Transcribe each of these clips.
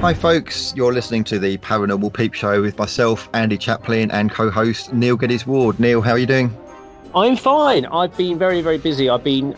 Hi folks, you're listening to the Paranormal Peep Show with myself, Andy Chaplin, and co-host Neil Geddes-Ward. Neil, how are you doing? I'm fine. I've been very, very busy. I've been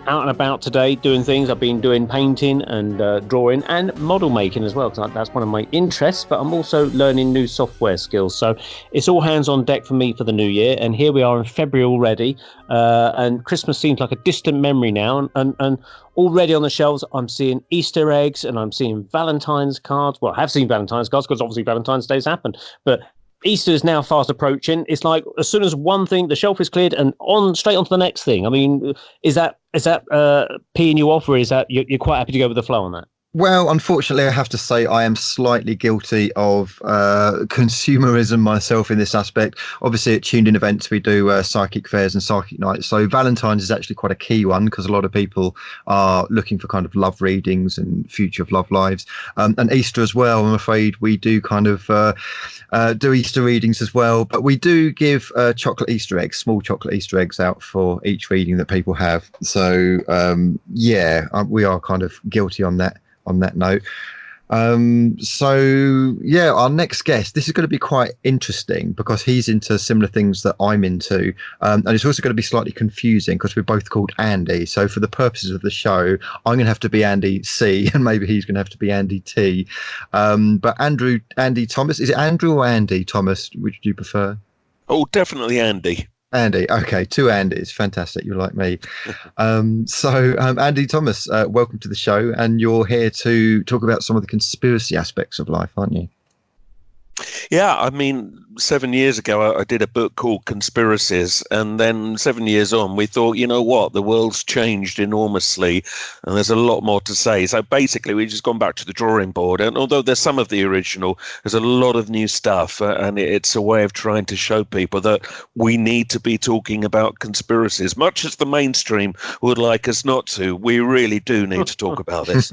out and about today doing things. I've been doing painting and drawing and model making as well, because that's one of my interests, but I'm also learning new software skills. So it's all hands on deck for me for the new year. And here we are in February already. And Christmas seems like a distant memory now. And already on the shelves, I'm seeing Easter eggs and I'm seeing Valentine's cards. Well, I have seen Valentine's cards because obviously Valentine's Day's happened. But Easter is now fast approaching. It's like as soon as one thing, the shelf is cleared, and straight on to the next thing. I mean, is that peeing you off, or is that you're quite happy to go with the flow on that? Well, unfortunately, I have to say I am slightly guilty of consumerism myself in this aspect. Obviously, at Tuned In Events, we do psychic fairs and psychic nights. So Valentine's is actually quite a key one because a lot of people are looking for kind of love readings and future of love lives. And Easter as well, I'm afraid we do kind of do Easter readings as well. But we do give chocolate Easter eggs, small chocolate Easter eggs out for each reading that people have. So, we are kind of guilty on that note. Our next guest, this is going to be quite interesting because he's into similar things that I'm into, and it's also going to be slightly confusing because we're both called Andy. So for the purposes of the show, I'm going to have to be Andy C and maybe he's going to have to be Andy T. But Andy Thomas, is it Andrew or Andy Thomas? Which do you prefer? Oh, definitely Andy. Andy, okay, two Andys, fantastic. You're like me. Andy Thomas, welcome to the show, and you're here to talk about some of the conspiracy aspects of life, aren't you? Yeah, I mean, 7 years ago, I did a book called Conspiracies, and then 7 years on, we thought, you know what, the world's changed enormously, and there's a lot more to say. So basically, we've just gone back to the drawing board, and although there's some of the original, there's a lot of new stuff, and it's a way of trying to show people that we need to be talking about conspiracies. Much as the mainstream would like us not to, we really do need to talk about this.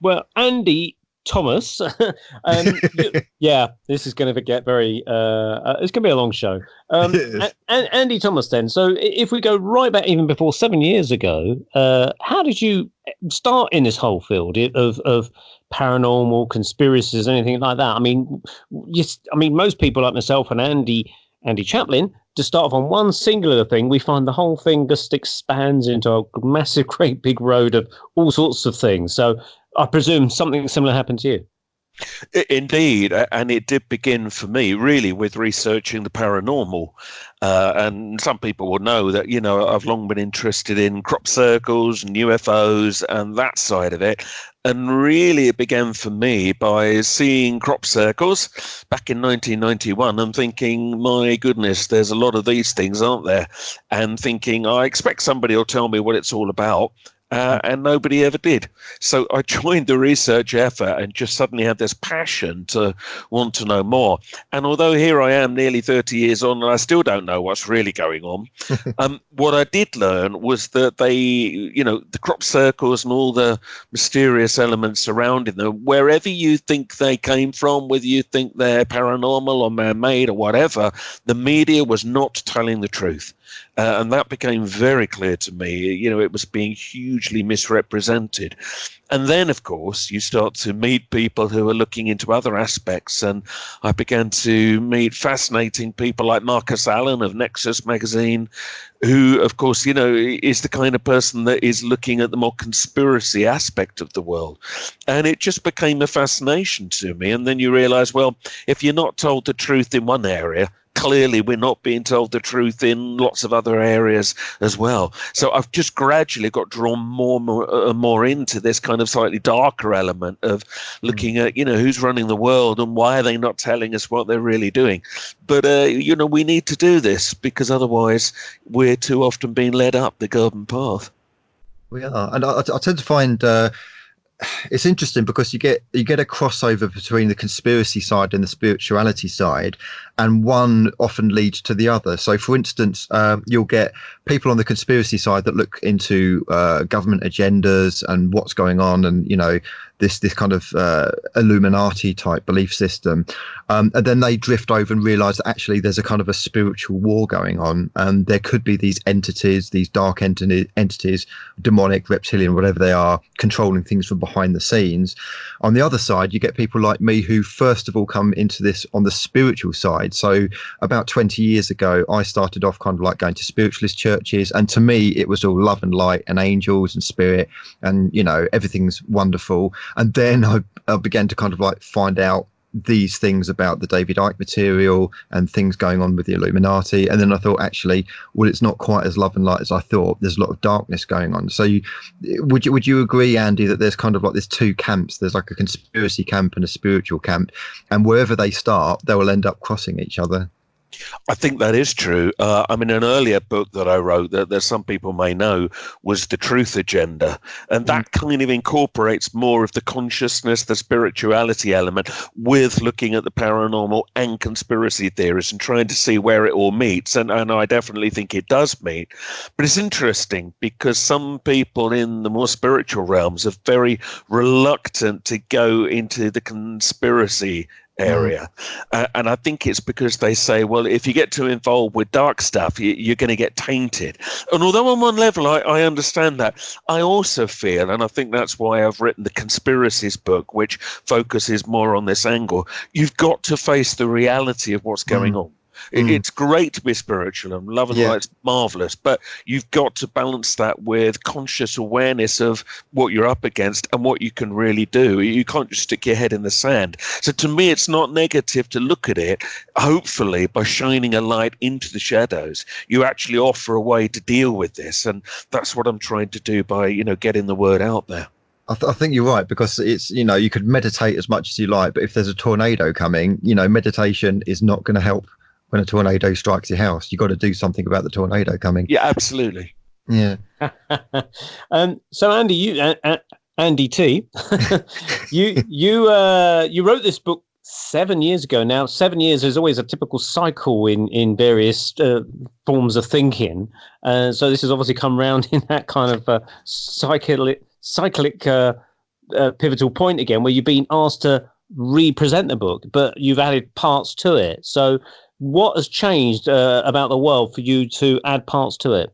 Well, Andy Thomas, this is going to get very it's going to be a long show. Andy Thomas, then, so if we go right back even before 7 years ago, how did you start in this whole field of paranormal conspiracies, anything like that? I mean, most people like myself and Andy Chaplin, to start off on one singular thing, we find the whole thing just expands into a massive, great big road of all sorts of things. So I presume something similar happened to you. Indeed, and it did begin for me really with researching the paranormal. And some people will know that, you know, I've long been interested in crop circles and UFOs and that side of it. And really it began for me by seeing crop circles back in 1991 and thinking, my goodness, there's a lot of these things, aren't there? And thinking, I expect somebody will tell me what it's all about. And nobody ever did. So I joined the research effort and just suddenly had this passion to want to know more. And although here I am nearly 30 years on and I still don't know what's really going on, what I did learn was that the crop circles and all the mysterious elements surrounding them, wherever you think they came from, whether you think they're paranormal or man-made or whatever, the media was not telling the truth. And that became very clear to me. You know, it was being hugely misrepresented. And then, of course, you start to meet people who are looking into other aspects. And I began to meet fascinating people like Marcus Allen of Nexus magazine, who, of course, you know, is the kind of person that is looking at the more conspiracy aspect of the world. And it just became a fascination to me. And then you realize, well, if you're not told the truth in one area, clearly we're not being told the truth in lots of other areas as well. So I've just gradually got drawn more into this kind of slightly darker element of looking at, you know, who's running the world and why are they not telling us what they're really doing. But, you know, we need to do this because otherwise we're too often being led up the garden path. We are. And I tend to find it's interesting because you get a crossover between the conspiracy side and the spirituality side, and one often leads to the other. So for instance, you'll get people on the conspiracy side that look into government agendas and what's going on, and you know, this kind of Illuminati type belief system, and then they drift over and realize that actually there's a kind of a spiritual war going on, and there could be these entities, these dark entities, demonic, reptilian, whatever they are, controlling things from behind the scenes. On the other side, you get people like me who first of all come into this on the spiritual side. So about 20 years ago, I started off kind of like going to spiritualist churches, and to me it was all love and light and angels and spirit, and everything's wonderful. And then I began to kind of like find out these things about the David Icke material and things going on with the Illuminati. And then I thought, actually, well, it's not quite as love and light as I thought. There's a lot of darkness going on. So would you agree, Andy, that there's kind of like there's two camps? There's like a conspiracy camp and a spiritual camp, and wherever they start, they will end up crossing each other. I think that is true. An earlier book that I wrote that some people may know was The Truth Agenda. And that kind of incorporates more of the consciousness, the spirituality element with looking at the paranormal and conspiracy theories and trying to see where it all meets. And I definitely think it does meet. But it's interesting because some people in the more spiritual realms are very reluctant to go into the conspiracy area. And I think it's because they say, well, if you get too involved with dark stuff, you're going to get tainted. And although on one level I understand that, I also feel, and I think that's why I've written the Conspiracies book, which focuses more on this angle, you've got to face the reality of what's going on. It's great to be spiritual and love and light's marvelous, but you've got to balance that with conscious awareness of what you're up against and what you can really do. You can't just stick your head in the sand. So to me, it's not negative to look at it. Hopefully, by shining a light into the shadows, you actually offer a way to deal with this. And that's what I'm trying to do by, getting the word out there. I think you're right, because it's, you could meditate as much as you like, but if there's a tornado coming, meditation is not going to help. When a tornado strikes your house, you've got to do something about the tornado coming. Yeah, absolutely. Yeah. So Andy, Andy T, you wrote this book 7 years ago. Now, 7 years is always a typical cycle in various forms of thinking. So this has obviously come round in that kind of cyclic pivotal point again, where you've been asked to re-present the book, but you've added parts to it. So what has changed about the world for you to add parts to it?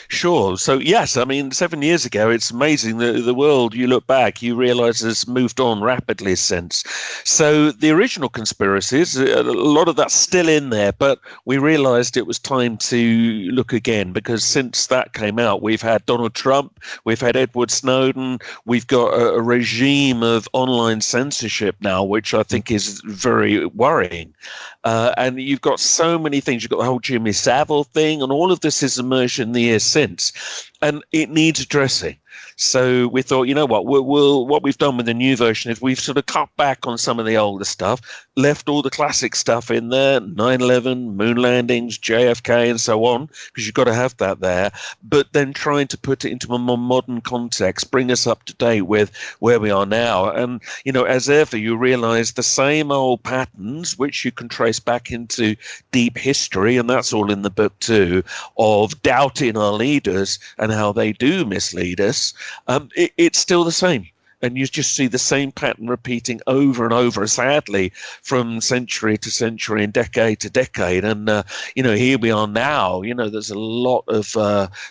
Sure. So, yes, 7 years ago, it's amazing that the world, you look back, you realize has moved on rapidly since. So the original Conspiracies, a lot of that's still in there, but we realized it was time to look again, because since that came out, we've had Donald Trump, we've had Edward Snowden, we've got a regime of online censorship now, which I think is very worrying. And you've got so many things. You've got the whole Jimmy Savile thing, and all of this has emerged in the years since, and it needs addressing. So we thought, what we've done with the new version is we've sort of cut back on some of the older stuff, left all the classic stuff in there, 9/11, moon landings, JFK, and so on, because you've got to have that there, but then trying to put it into a more modern context, bring us up to date with where we are now. And, as ever, you realize the same old patterns, which you can trace back into deep history, and that's all in the book too, of doubting our leaders and how they do mislead us. It's still the same. And you just see the same pattern repeating over and over, sadly, from century to century and decade to decade. And, here we are now. There's a lot of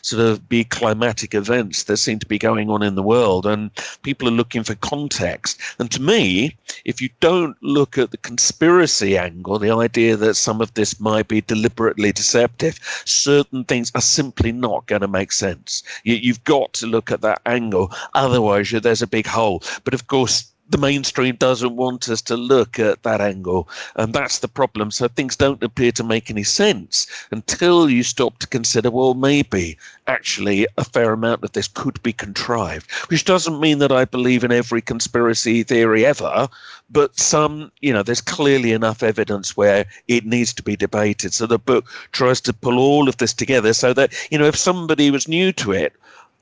sort of big climatic events that seem to be going on in the world, and people are looking for context. And to me, if you don't look at the conspiracy angle, the idea that some of this might be deliberately deceptive, certain things are simply not going to make sense. You've got to look at that angle. Otherwise, there's a big hole. But of course, the mainstream doesn't want us to look at that angle, and that's the problem. So things don't appear to make any sense until you stop to consider, well, maybe actually a fair amount of this could be contrived, which doesn't mean that I believe in every conspiracy theory ever, but some, there's clearly enough evidence where it needs to be debated. So the book tries to pull all of this together so that, if somebody was new to it,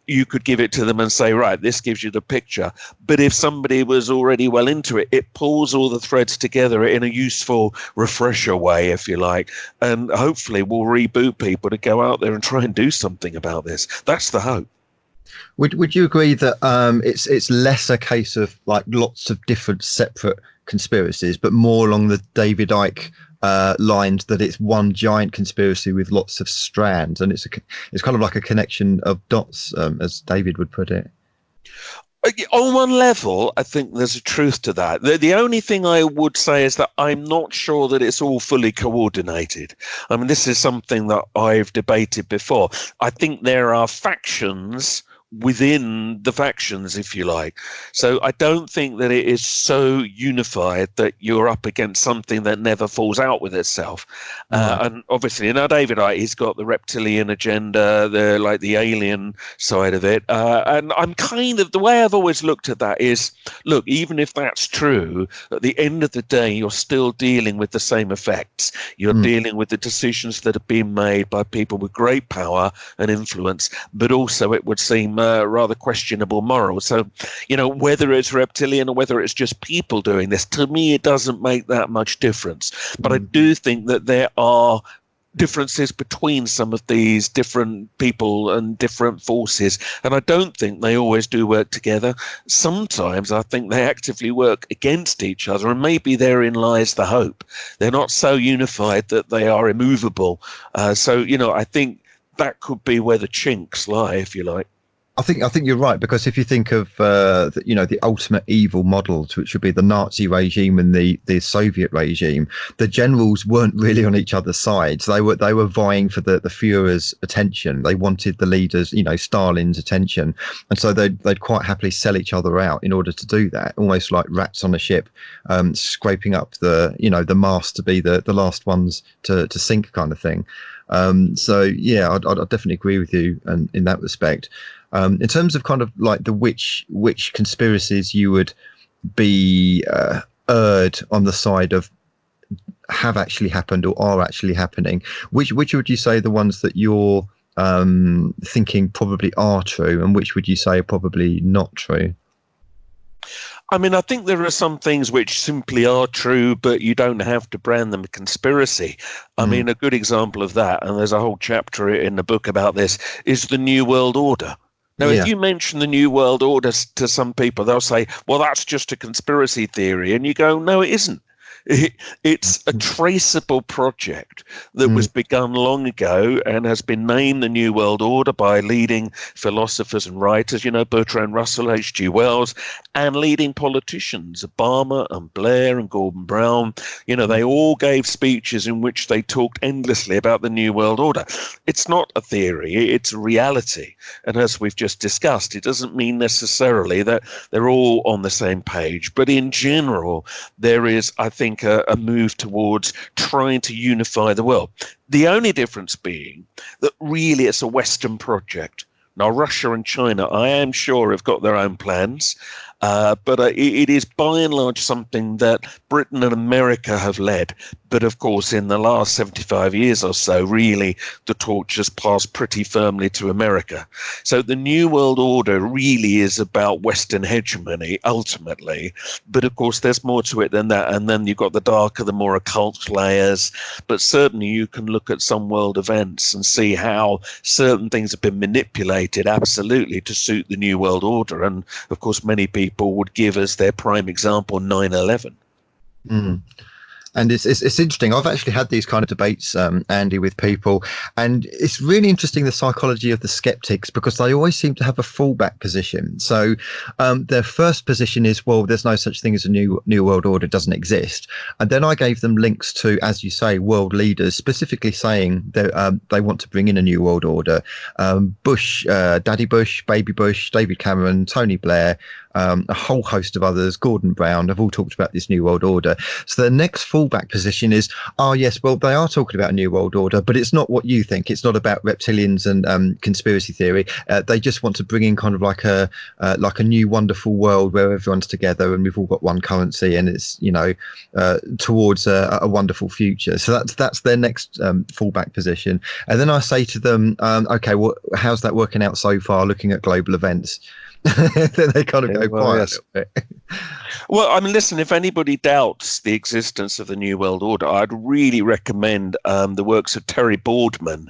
you could give it to them and say, right, this gives you the picture. But if somebody was already well into it, it pulls all the threads together in a useful refresher way, if you like, and hopefully will reboot people to go out there and try and do something about this. That's the hope. Would you agree that it's less a case of like lots of different separate conspiracies, but more along the David Icke lines, that it's one giant conspiracy with lots of strands, and it's kind of like a connection of dots, as David would put it? On one level, I think there's a truth to that. The only thing I would say is that I'm not sure that it's all fully coordinated. I mean, this is something that I've debated before. I think there are factions within the factions, if you like. So I don't think that it is so unified that you're up against something that never falls out with itself. And obviously, David Icke, he's got the reptilian agenda, the alien side of it. And I'm kind of, the way I've always looked at that is, look, even if that's true, at the end of the day, you're still dealing with the same effects. You're dealing with the decisions that have been made by people with great power and influence, but also it would seem rather questionable morals. So, whether it's reptilian or whether it's just people doing this, to me, it doesn't make that much difference. But I do think that there are differences between some of these different people and different forces, and I don't think they always do work together. Sometimes I think they actively work against each other, and maybe therein lies the hope. They're not so unified that they are immovable. So I think that could be where the chinks lie, if you like. I think you're right, because if you think of the ultimate evil models, which would be the Nazi regime and the Soviet regime, the generals weren't really on each other's sides. They were vying for the Führer's attention. They wanted the leaders, Stalin's attention, and so they'd quite happily sell each other out in order to do that, almost like rats on a ship, scraping up the mast to be the last ones to sink, kind of thing. So yeah, I'd definitely agree with you in that respect. In terms of kind of like which conspiracies you would be erred on the side of have actually happened or are actually happening, which would you say the ones that you're thinking probably are true, and which would you say are probably not true? I mean, I think there are some things which simply are true, but you don't have to brand them a conspiracy. I mean, a good example of that, and there's a whole chapter in the book about this, is the New World Order. Now, if you mention the New World Order to some people, they'll say, well, that's just a conspiracy theory. And you go, no, it isn't. It's a traceable project that was begun long ago and has been named the New World Order by leading philosophers and writers, Bertrand Russell, H.G. Wells, and leading politicians, Obama and Blair and Gordon Brown. They all gave speeches in which they talked endlessly about the New World Order. It's not a theory, it's a reality. And as we've just discussed, it doesn't mean necessarily that they're all on the same page. But in general, there is, I think, a move towards trying to unify the world. The only difference being that really it's a Western project. Now, Russia and China, I am sure, have got their own plans, but it is by and large something that Britain and America have led. But of course, in the last 75 years or so, really, the torch has passed pretty firmly to America. So the New World Order really is about Western hegemony, ultimately. But of course, there's more to it than that. And then you've got the darker, the more occult layers. But certainly you can look at some world events and see how certain things have been manipulated, absolutely, to suit the New World Order. And of course, many people would give as their prime example 9/11. And it's interesting. I've actually had these kind of debates, Andy, with people, and it's really interesting, the psychology of the skeptics, because they always seem to have a fallback position. So their first position is, well, there's no such thing as a new world order, doesn't exist. And then I gave them links to, as you say, world leaders specifically saying that they want to bring in a new world order. Bush, Daddy Bush, Baby Bush, David Cameron, Tony Blair, a whole host of others, Gordon Brown, have all talked about this new world order. So the next fallback position is, oh yes, well, they are talking about a new world order, but it's not what you think. It's not about reptilians and conspiracy theory. They just want to bring in kind of like a new wonderful world where everyone's together and we've all got one currency, and it's towards a wonderful future. So that's their next fallback position. And then I say to them, okay, well, how's that working out so far, looking at global events? then they kind of go quiet Yes. a little bit. Well, I mean, listen, if anybody doubts the existence of the New World Order, I'd really recommend the works of Terry Boardman.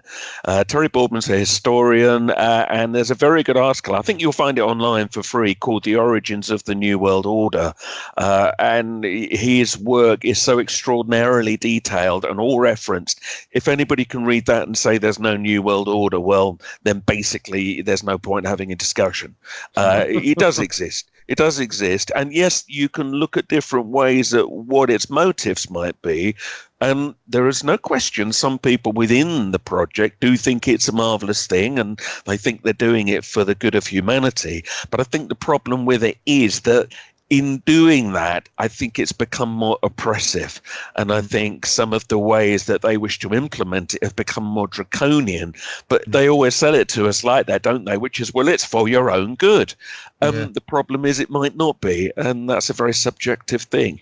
Terry Boardman's a historian, and there's a very good article. I think you'll find it online for free called The Origins of the New World Order. And his work is so extraordinarily detailed and all referenced. If anybody can read that and say there's no New World Order, well, then basically there's no point having a discussion. It does exist. It does exist. And yes, you can look at different ways at what its motives might be. And there is no question some people within the project do think it's a marvelous thing and they think they're doing it for the good of humanity. But I think the problem with it is that in doing that, I think it's become more oppressive. And I think some of the ways that they wish to implement it have become more draconian. But they always sell it to us like that, don't they? Which is, well, it's for your own good. The problem is it might not be. And that's a very subjective thing.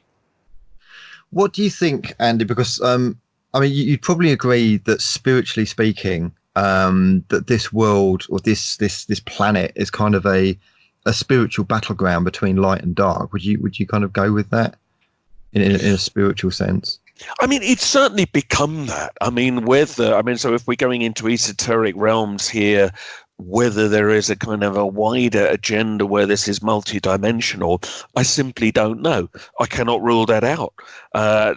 What do you think, Andy? Because, I mean, you'd probably agree that spiritually speaking, that this world or this planet is kind of a spiritual battleground between light and dark. Would you kind of go with that in a spiritual sense? I mean, it's certainly become that. I mean, so if we're going into esoteric realms here, whether there is a kind of a wider agenda where this is multidimensional, I simply don't know. I cannot rule that out.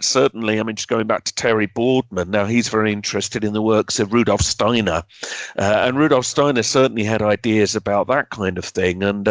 Certainly, I mean, just going back to Terry Boardman, now he's very interested in the works of Rudolf Steiner. And Rudolf Steiner certainly had ideas about that kind of thing and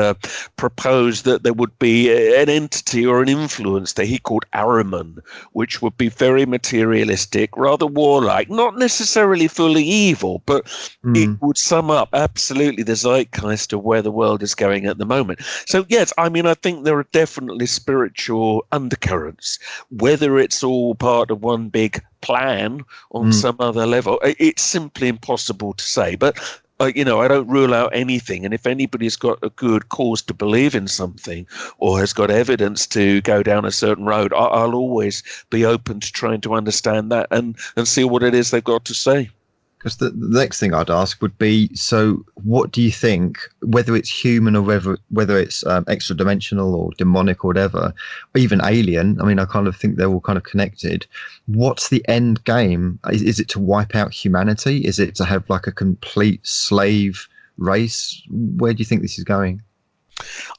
proposed that there would be an entity or an influence that he called Ahriman, which would be very materialistic, rather warlike, not necessarily fully evil, but it would sum up absolutely the zeitgeist of where the world is going at the moment. So, yes, I mean, I think there are definitely spiritual undercurrents. Whether it's all part of one big plan on some other level, it's simply impossible to say. But, I don't rule out anything. And if anybody's got a good cause to believe in something or has got evidence to go down a certain road, I'll always be open to trying to understand that and see what it is they've got to say. Because the next thing I'd ask would be, so what do you think, whether it's human or whether it's extra dimensional or demonic or whatever, or even alien, I mean, I kind of think they're all kind of connected. What's the end game? Is it to wipe out humanity? Is it to have like a complete slave race? Where do you think this is going?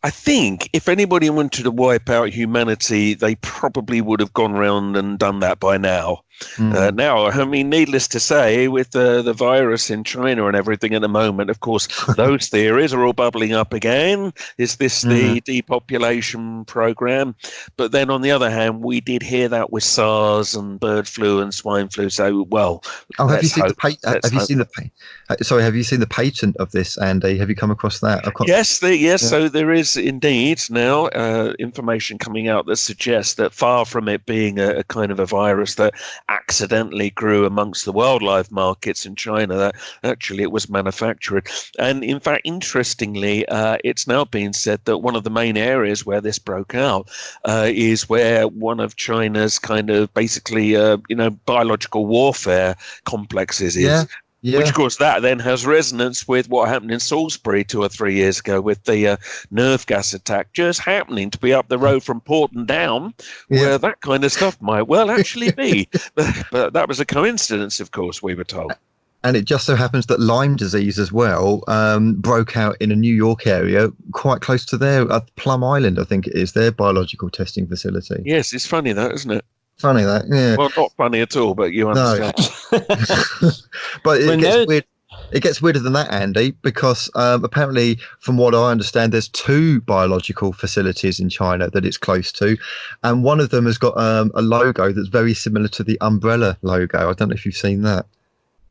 I think if anybody wanted to wipe out humanity, they probably would have gone around and done that by now. Now, I mean, needless to say, with the virus in China and everything at the moment, of course, those theories are all bubbling up again. Is this the depopulation program? But then on the other hand, we did hear that with SARS and bird flu and swine flu. So, well, have you seen the patent of this, Andy? Have you come across that? Yes. So there is indeed now information coming out that suggests that far from it being a kind of a virus that accidentally grew amongst the wildlife markets in China, that actually it was manufactured. And in fact, interestingly, it's now been said that one of the main areas where this broke out is where one of China's kind of basically, biological warfare complexes is. Yeah. Which, of course, that then has resonance with what happened in Salisbury 2 or 3 years ago with the nerve gas attack just happening to be up the road from Porton Down, where that kind of stuff might well actually be. But that was a coincidence, of course, we were told. And it just so happens that Lyme disease as well broke out in a New York area quite close to their Plum Island, I think it is, their biological testing facility. Yes, it's funny that, isn't it? Funny that, yeah. Well, not funny at all, but you understand. No. But it gets weird. It gets weirder than that, Andy, because apparently, from what I understand, there's 2 biological facilities in China that it's close to, and one of them has got a logo that's very similar to the umbrella logo. I don't know if you've seen that.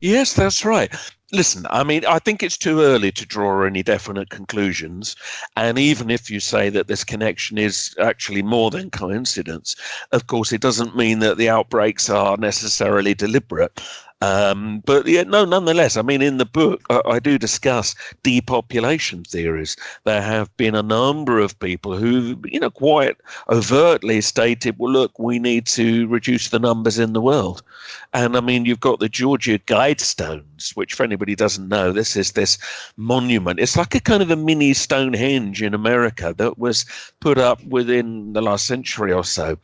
Yes, that's right. Listen, I mean, I think it's too early to draw any definite conclusions. And even if you say that this connection is actually more than coincidence, of course, it doesn't mean that the outbreaks are necessarily deliberate. But nonetheless, I mean, in the book, I do discuss depopulation theories. There have been a number of people who, quite overtly stated, well, look, we need to reduce the numbers in the world. And I mean, you've got the Georgia Guidestones, which for anybody anybody doesn't know, this is this monument. It's like a kind of a mini Stonehenge in America that was put up within the last century or so.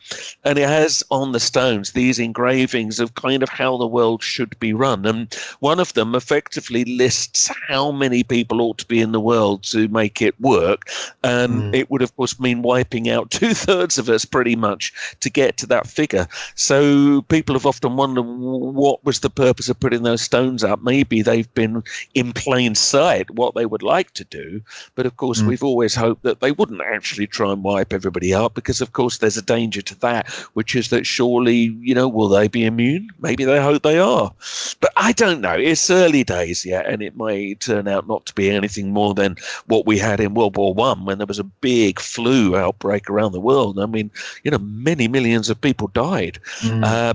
And it has on the stones these engravings of kind of how the world should be run. And one of them effectively lists how many people ought to be in the world to make it work. And it would, of course, mean wiping out 2/3 of us pretty much to get to that figure. So people have often wondered, what was the purpose of putting those stones up? Maybe they've been in plain sight what they would like to do. But of course, we've always hoped that they wouldn't actually try and wipe everybody out, because of course there's a danger to that, which is that surely, will they be immune? Maybe they hope they are. But I don't know. It's early days yet, and it may turn out not to be anything more than what we had in World War I, when there was a big flu outbreak around the world. I mean, many millions of people died.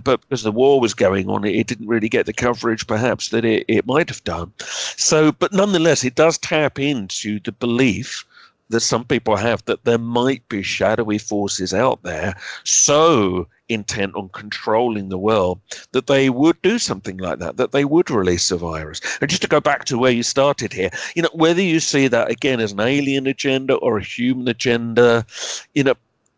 But because the war was going on, it didn't really get the coverage perhaps that it might have done. So, but nonetheless, it does tap into the belief that some people have that there might be shadowy forces out there so intent on controlling the world that they would do something like that they would release a virus. And just to go back to where you started here, whether you see that again as an alien agenda or a human agenda,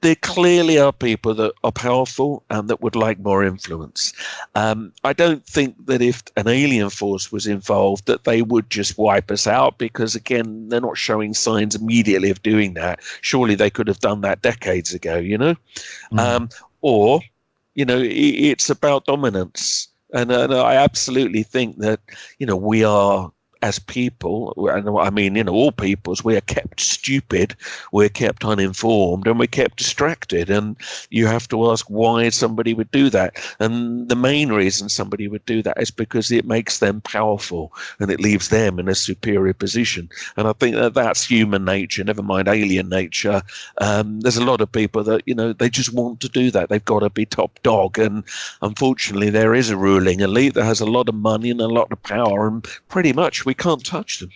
there clearly are people that are powerful and that would like more influence. I don't think that if an alien force was involved that they would just wipe us out, because, again, they're not showing signs immediately of doing that. Surely they could have done that decades ago, Or, it's about dominance. And I absolutely think that, we are, as people, and I mean, all peoples, we are kept stupid, we're kept uninformed, and we're kept distracted. And you have to ask why somebody would do that. And the main reason somebody would do that is because it makes them powerful and it leaves them in a superior position. And I think that that's human nature, never mind alien nature. There's a lot of people that, they just want to do that. They've got to be top dog. And unfortunately, there is a ruling elite that has a lot of money and a lot of power, and pretty much we can't touch them.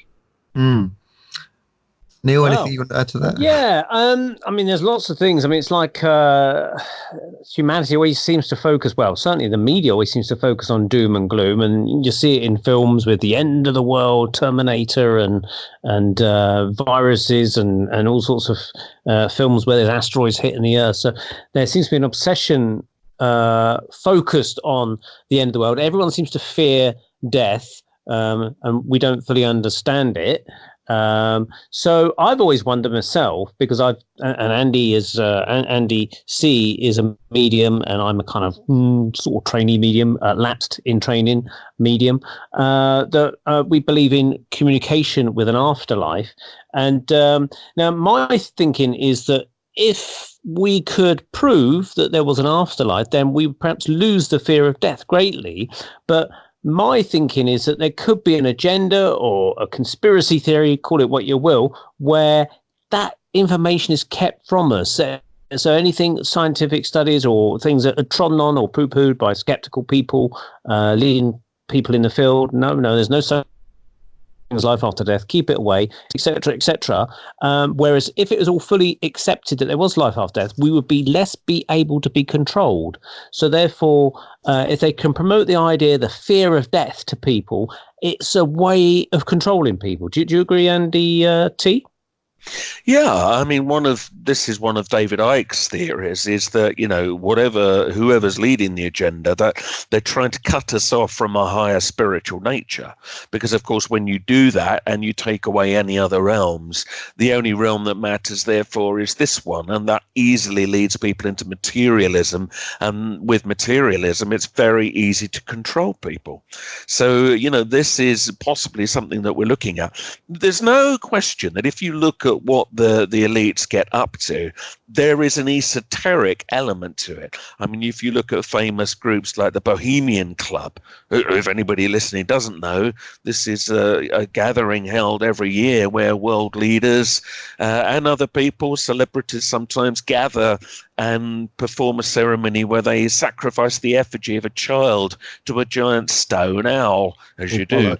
Neil, anything you want to add to that? Yeah, I mean, there's lots of things. I mean, it's like humanity always seems to focus, well, certainly the media always seems to focus on doom and gloom, and you see it in films with the end of the world, Terminator, and viruses, and all sorts of films where there's asteroids hitting the Earth. So there seems to be an obsession focused on the end of the world. Everyone seems to fear death. And we don't fully understand it. So I've always wondered myself, because Andy C is a medium, and I'm a kind of sort of trainee medium, lapsed in training medium, that we believe in communication with an afterlife. And now my thinking is that if we could prove that there was an afterlife, then we would perhaps lose the fear of death greatly. But my thinking is that there could be an agenda or a conspiracy theory, call it what you will, where that information is kept from us. So anything scientific studies or things that are trodden on or poo-pooed by skeptical people, leading people in the field, no, there's no such thing as life after death, keep it away, etc., etc. Whereas if it was all fully accepted that there was life after death, we would be able to be controlled. So therefore, if they can promote the idea, the fear of death to people, it's a way of controlling people. Do you agree, Andy T? Yeah, I mean, this is one of David Icke's theories, is that, whoever's leading the agenda, that they're trying to cut us off from our higher spiritual nature. Because, of course, when you do that and you take away any other realms, the only realm that matters, therefore, is this one. And that easily leads people into materialism. And with materialism, it's very easy to control people. So, this is possibly something that we're looking at. There's no question that if you look at what the elites get up to, there is an esoteric element to it. I mean, if you look at famous groups like the Bohemian Club, if anybody listening doesn't know, this is a gathering held every year where world leaders and other people, celebrities sometimes, gather and perform a ceremony where they sacrifice the effigy of a child to a giant stone owl, as you do.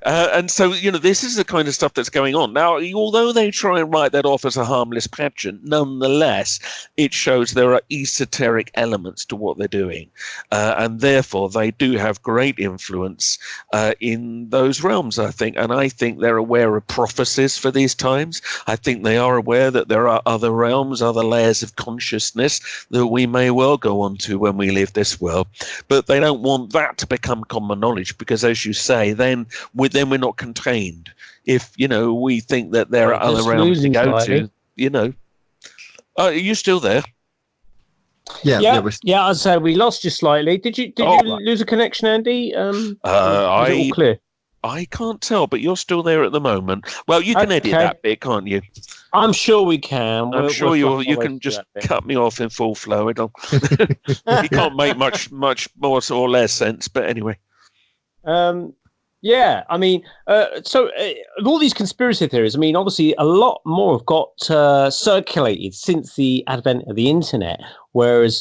And so, this is the kind of stuff that's going on. Now, although they try and write that off as a harmless pageant, nonetheless, it shows there are esoteric elements to what they're doing. And therefore, they do have great influence in those realms, I think. And I think they're aware of prophecies for these times. I think they are aware that there are other realms, other layers of consciousness that we may well go on to when we leave this world. But they don't want that to become common knowledge because, as you say, then we're not contained. If we think that there are other realms to go to, are you still there? Yeah. I'd say we lost you slightly. Did you lose a connection, Andy? Is it all clear? I can't tell, but you're still there at the moment. Well, you can edit that bit, can't you? I'm sure we can. I'm sure you can just cut me off in full flow. You can't make much more or less sense, but anyway. Yeah, I mean, of all these conspiracy theories, I mean, obviously a lot more have got circulated since the advent of the internet, whereas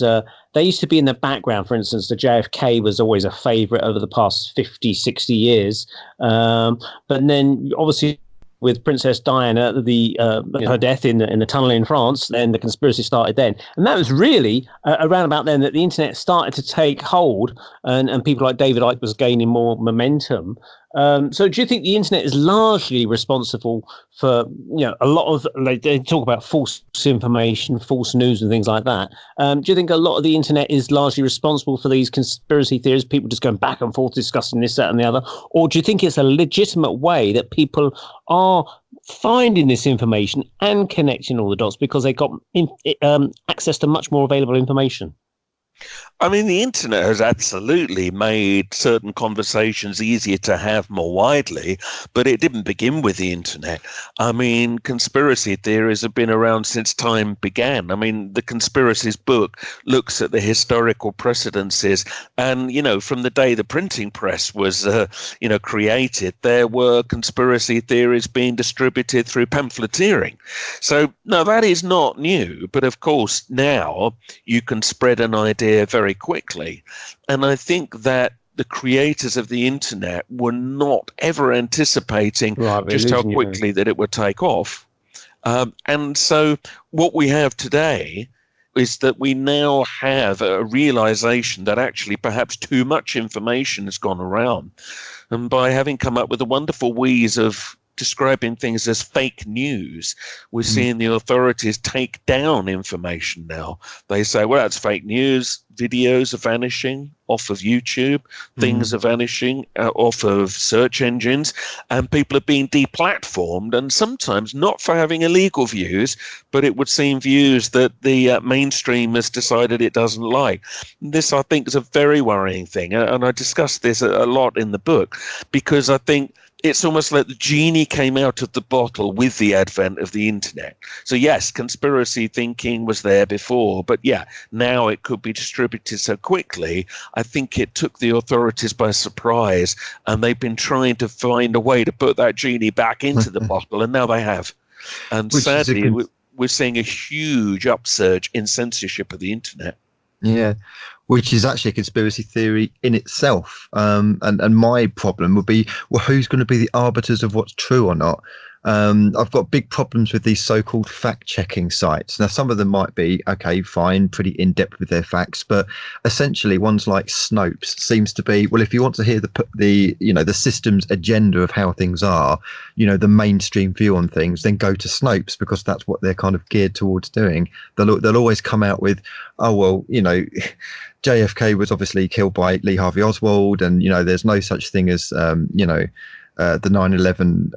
they used to be in the background. For instance, the JFK was always a favourite over the past 50, 60 years. But then obviously with Princess Diana, her death in the tunnel in France, then the conspiracy started then. And that was really around about then that the internet started to take hold and people like David Icke was gaining more momentum. So do you think the internet is largely responsible for, a lot of, like, they talk about false information, false news and things like that. Do you think a lot of the internet is largely responsible for these conspiracy theories, people just going back and forth discussing this, that and the other? Or do you think it's a legitimate way that people are finding this information and connecting all the dots because they got access to much more available information? I mean, the internet has absolutely made certain conversations easier to have more widely, but it didn't begin with the internet. I mean, conspiracy theories have been around since time began. I mean, the Conspiracies book looks at the historical precedences, and, from the day the printing press was, created, there were conspiracy theories being distributed through pamphleteering. So, no, that is not new, but of course, now you can spread an idea very quickly. And I think that the creators of the internet were not ever anticipating just how quickly that it would take off. And so what we have today is that we now have a realization that actually perhaps too much information has gone around. And by having come up with a wonderful ways of describing things as fake news, we're seeing the authorities take down information now. They say, well, that's fake news. Videos are vanishing off of YouTube. Things are vanishing off of search engines. And people are being deplatformed, and sometimes not for having illegal views, but it would seem views that the mainstream has decided it doesn't like. This, I think, is a very worrying thing. And I discuss this a lot in the book because I think it's almost like the genie came out of the bottle with the advent of the internet. So yes, conspiracy thinking was there before, but now it could be distributed so quickly. I think it took the authorities by surprise, and they've been trying to find a way to put that genie back into the bottle, and now they have. And sadly, we're seeing a huge upsurge in censorship of the internet. Yeah, which is actually a conspiracy theory in itself. And my problem would be, well, who's going to be the arbiters of what's true or not? I've got big problems with these so-called fact-checking sites. Now, some of them might be, okay, fine, pretty in-depth with their facts, but essentially ones like Snopes seems to be, well, if you want to hear the system's agenda of how things are, the mainstream view on things, then go to Snopes, because that's what they're kind of geared towards doing. They'll always come out with, oh, well, JFK was obviously killed by Lee Harvey Oswald, and, there's no such thing as, the 9/11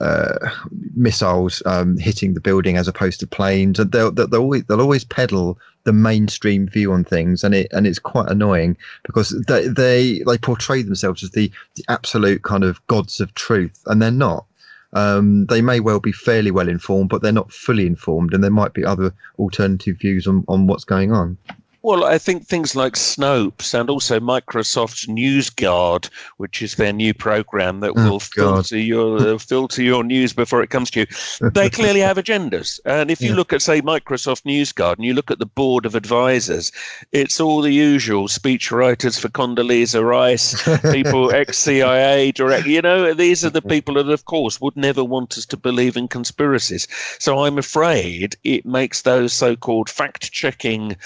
missiles hitting the building as opposed to planes. And they'll always peddle the mainstream view on things, and it's quite annoying because they portray themselves as the absolute kind of gods of truth, and they're not. They may well be fairly well informed, but they're not fully informed, and there might be other alternative views on what's going on. Well, I think things like Snopes and also Microsoft's NewsGuard, which is their new program that will filter your news before it comes to you, they clearly have agendas. And if you look at, say, Microsoft NewsGuard, and you look at the board of advisors, it's all the usual speechwriters for Condoleezza Rice, people ex-CIA, these are the people that, of course, would never want us to believe in conspiracies. So I'm afraid it makes those so-called fact-checking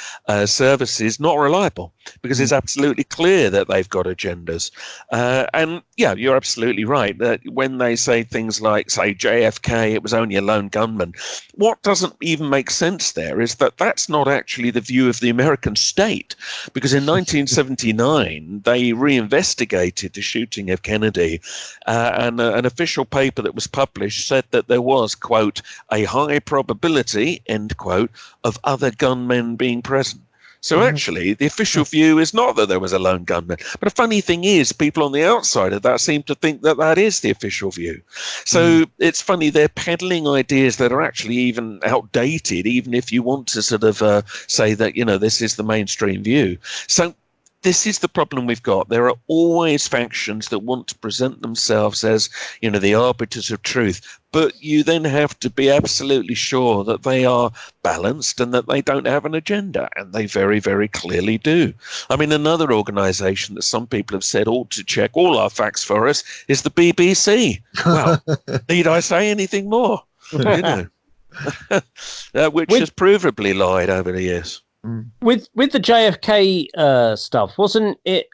services not reliable, because it's absolutely clear that they've got agendas. And yeah, you're absolutely right that when they say things like, say, JFK, it was only a lone gunman, what doesn't even make sense there is that that's not actually the view of the American state, because in 1979 they reinvestigated the shooting of Kennedy, and an official paper that was published said that there was, quote, a high probability, end quote, of other gunmen being present. So actually, the official view is not that there was a lone gunman. But the funny thing is, people on the outside of that seem to think that that is the official view. So it's funny, they're peddling ideas that are actually even outdated, even if you want to sort of say that, this is the mainstream view. So this is the problem we've got. There are always factions that want to present themselves as, the arbiters of truth. But you then have to be absolutely sure that they are balanced and that they don't have an agenda. And they very, very clearly do. I mean, another organization that some people have said ought to check all our facts for us is the BBC. Well, need I say anything more? Which has provably lied over the years. With the JFK stuff, wasn't it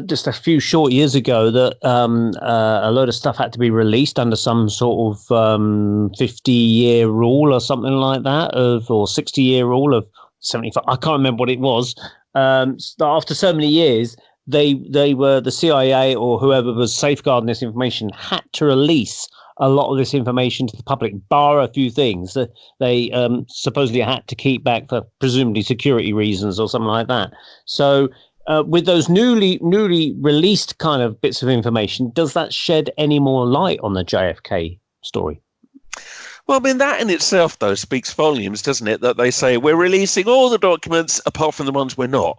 just a few short years ago that a load of stuff had to be released under some sort of 50-year rule or something like that, or 60-year rule of 75? I can't remember what it was. After so many years, they were, the CIA or whoever was safeguarding this information had to release a lot of this information to the public, bar a few things that they supposedly had to keep back for presumably security reasons or something like that. So with those newly released kind of bits of information, does that shed any more light on the JFK story? Well, I mean, that in itself, though, speaks volumes, doesn't it? That they say we're releasing all the documents apart from the ones we're not.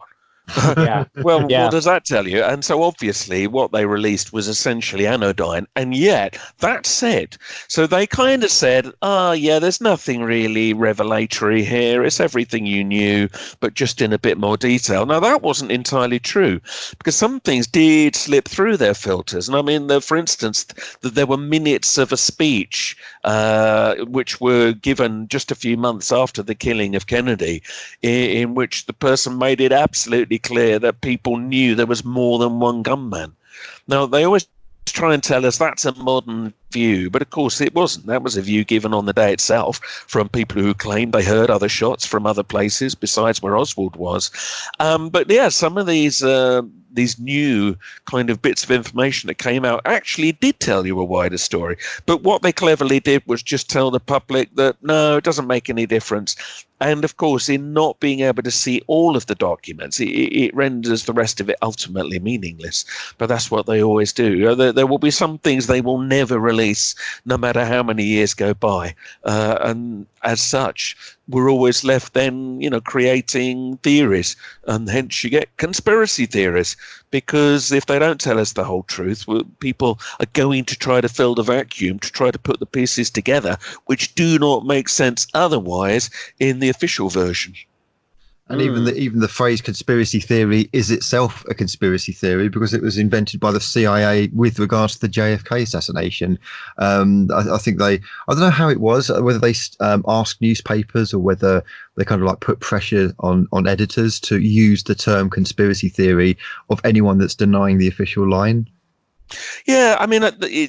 What does that tell you? And so obviously what they released was essentially anodyne. And yet, that said, so they kind of said, there's nothing really revelatory here. It's everything you knew, but just in a bit more detail. Now, that wasn't entirely true, because some things did slip through their filters. And I mean, for instance, there were minutes of a speech which were given just a few months after the killing of Kennedy, in which the person made it absolutely clear that people knew there was more than one gunman. Now, they always try and tell us that's a modern view, but of course it wasn't. That was a view given on the day itself from people who claimed they heard other shots from other places besides where Oswald was. But yeah, some of these new kind of bits of information that came out actually did tell you a wider story. But what they cleverly did was just tell the public that, no, it doesn't make any difference. And of course, in not being able to see all of the documents, it renders the rest of it ultimately meaningless. But that's what they always do. There will be some things they will never release, no matter how many years go by. And as such, we're always left then, creating theories. And hence you get conspiracy theories. Because if they don't tell us the whole truth, people are going to try to fill the vacuum, to try to put the pieces together, which do not make sense otherwise in the official version. And even the phrase conspiracy theory is itself a conspiracy theory, because it was invented by the CIA with regards to the JFK assassination. I think I don't know how it was, whether they asked newspapers or whether they kind of like put pressure on editors to use the term conspiracy theory of anyone that's denying the official line. Yeah, I mean,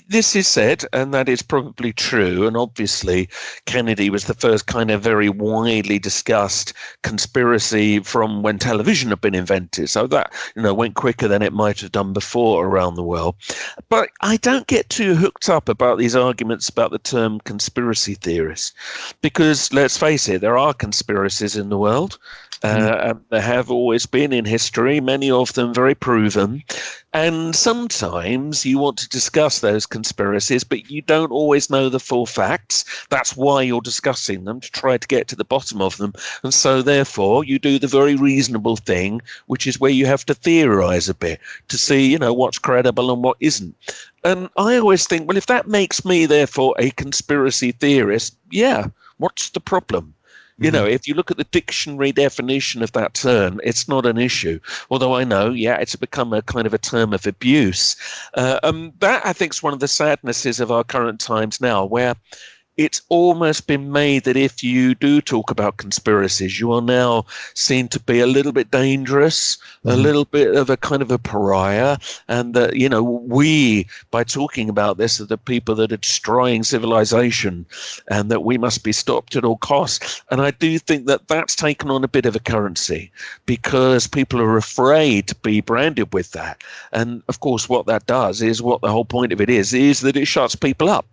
this is said, and that is probably true. And obviously, Kennedy was the first kind of very widely discussed conspiracy from when television had been invented. So that, went quicker than it might have done before around the world. But I don't get too hooked up about these arguments about the term conspiracy theorists, because let's face it, there are conspiracies in the world. And there have always been in history, many of them very proven. And sometimes you want to discuss those conspiracies, but you don't always know the full facts. That's why you're discussing them, to try to get to the bottom of them. And so, therefore, you do the very reasonable thing, which is where you have to theorize a bit to see, what's credible and what isn't. And I always think, well, if that makes me, therefore, a conspiracy theorist, yeah, what's the problem? If you look at the dictionary definition of that term, it's not an issue. Although I know, it's become a kind of a term of abuse. That, I think, is one of the sadnesses of our current times now, where it's almost been made that if you do talk about conspiracies, you are now seen to be a little bit dangerous, a little bit of a kind of a pariah, and that, we, by talking about this, are the people that are destroying civilization, and that we must be stopped at all costs. And I do think that that's taken on a bit of a currency, because people are afraid to be branded with that. And of course, what that does is, what the whole point of it is that it shuts people up.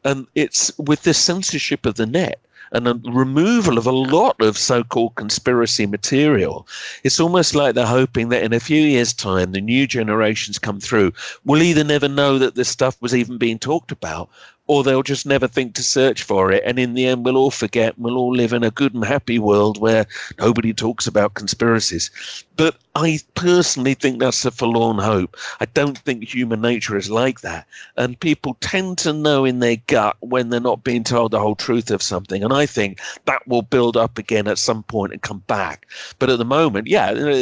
And it's with this censorship of the net and the removal of a lot of so-called conspiracy material, it's almost like they're hoping that in a few years' time, the new generations come through will either never know that this stuff was even being talked about, or they'll just never think to search for it. And in the end, we'll all forget, and we'll all live in a good and happy world where nobody talks about conspiracies. But I personally think that's a forlorn hope. I don't think human nature is like that. And people tend to know in their gut when they're not being told the whole truth of something. And I think that will build up again at some point and come back. But at the moment,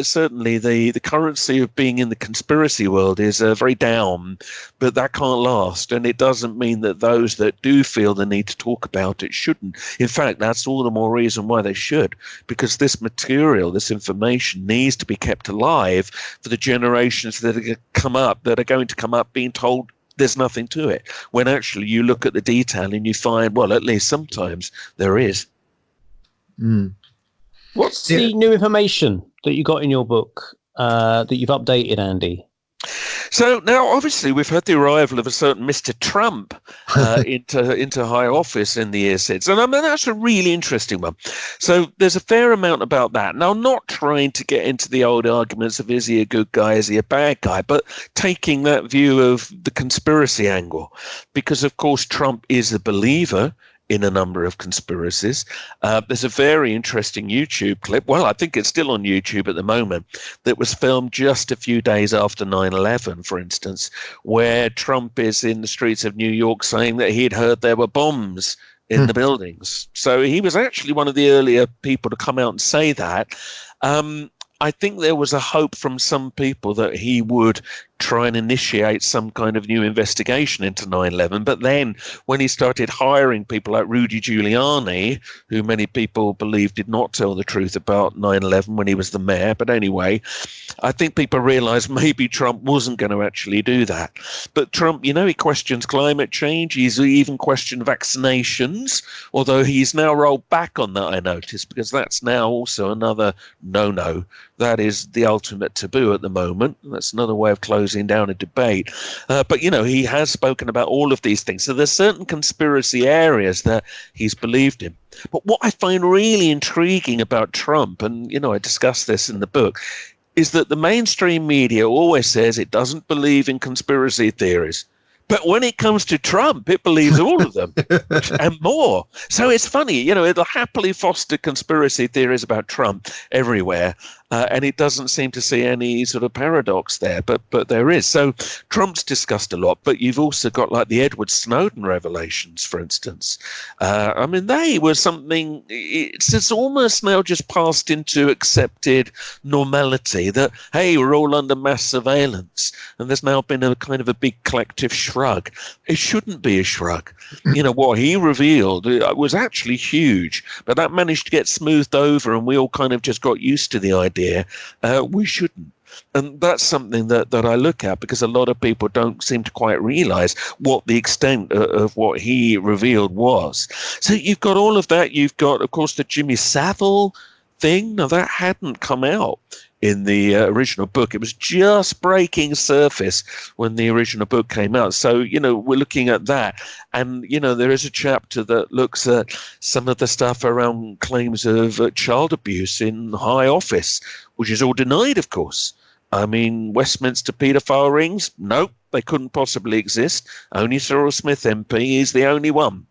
certainly the currency of being in the conspiracy world is very down, but that can't last. And it doesn't mean that those that do feel the need to talk about it shouldn't. In fact, that's all the more reason why they should, because this material, this information needs to be kept alive for the generations that are going to come up being told there's nothing to it, when actually you look at the detail and you find, well, at least sometimes there is. What's the new information that you got in your book that you've updated, Andy? So now, obviously, we've had the arrival of a certain Mr. Trump into high office in the years since. And I mean, that's a really interesting one. So there's a fair amount about that. Now, not trying to get into the old arguments of is he a good guy, is he a bad guy, but taking that view of the conspiracy angle. Because, of course, Trump is a believer in a number of conspiracies. There's a very interesting YouTube clip, well, I think it's still on YouTube at the moment, that was filmed just a few days after 9/11, for instance, where Trump is in the streets of New York saying that he'd heard there were bombs in the buildings. So he was actually one of the earlier people to come out and say that. I think there was a hope from some people that he would try and initiate some kind of new investigation into 9/11. But then when he started hiring people like Rudy Giuliani, who many people believe did not tell the truth about 9/11 when he was the mayor. But anyway, I think people realized maybe Trump wasn't going to actually do that. But Trump, he questions climate change. He's even questioned vaccinations, although he's now rolled back on that, I noticed, because that's now also another no-no. That is the ultimate taboo at the moment. That's another way of closing down a debate. But, he has spoken about all of these things. So there's certain conspiracy areas that he's believed in. But what I find really intriguing about Trump, and, I discuss this in the book, is that the mainstream media always says it doesn't believe in conspiracy theories. But when it comes to Trump, it believes all of them and more. So it's funny, it'll happily foster conspiracy theories about Trump everywhere. And it doesn't seem to see any sort of paradox there, but there is. So Trump's discussed a lot, but you've also got like the Edward Snowden revelations, for instance. They were something, it's almost now just passed into accepted normality that, hey, we're all under mass surveillance. And there's now been a kind of a big collective shrug. It shouldn't be a shrug. What he revealed was actually huge, but that managed to get smoothed over and we all kind of just got used to the idea. We shouldn't. And that's something that I look at, because a lot of people don't seem to quite realize what the extent of what he revealed was. So you've got all of that. You've got, of course, the Jimmy Savile thing. Now, that hadn't come out in the original book. It was just breaking surface when the original book came out. So, we're looking at that. And, there is a chapter that looks at some of the stuff around claims of child abuse in high office, which is all denied, of course. I mean, Westminster paedophile rings? Nope, they couldn't possibly exist. Only Cyril Smith MP is the only one.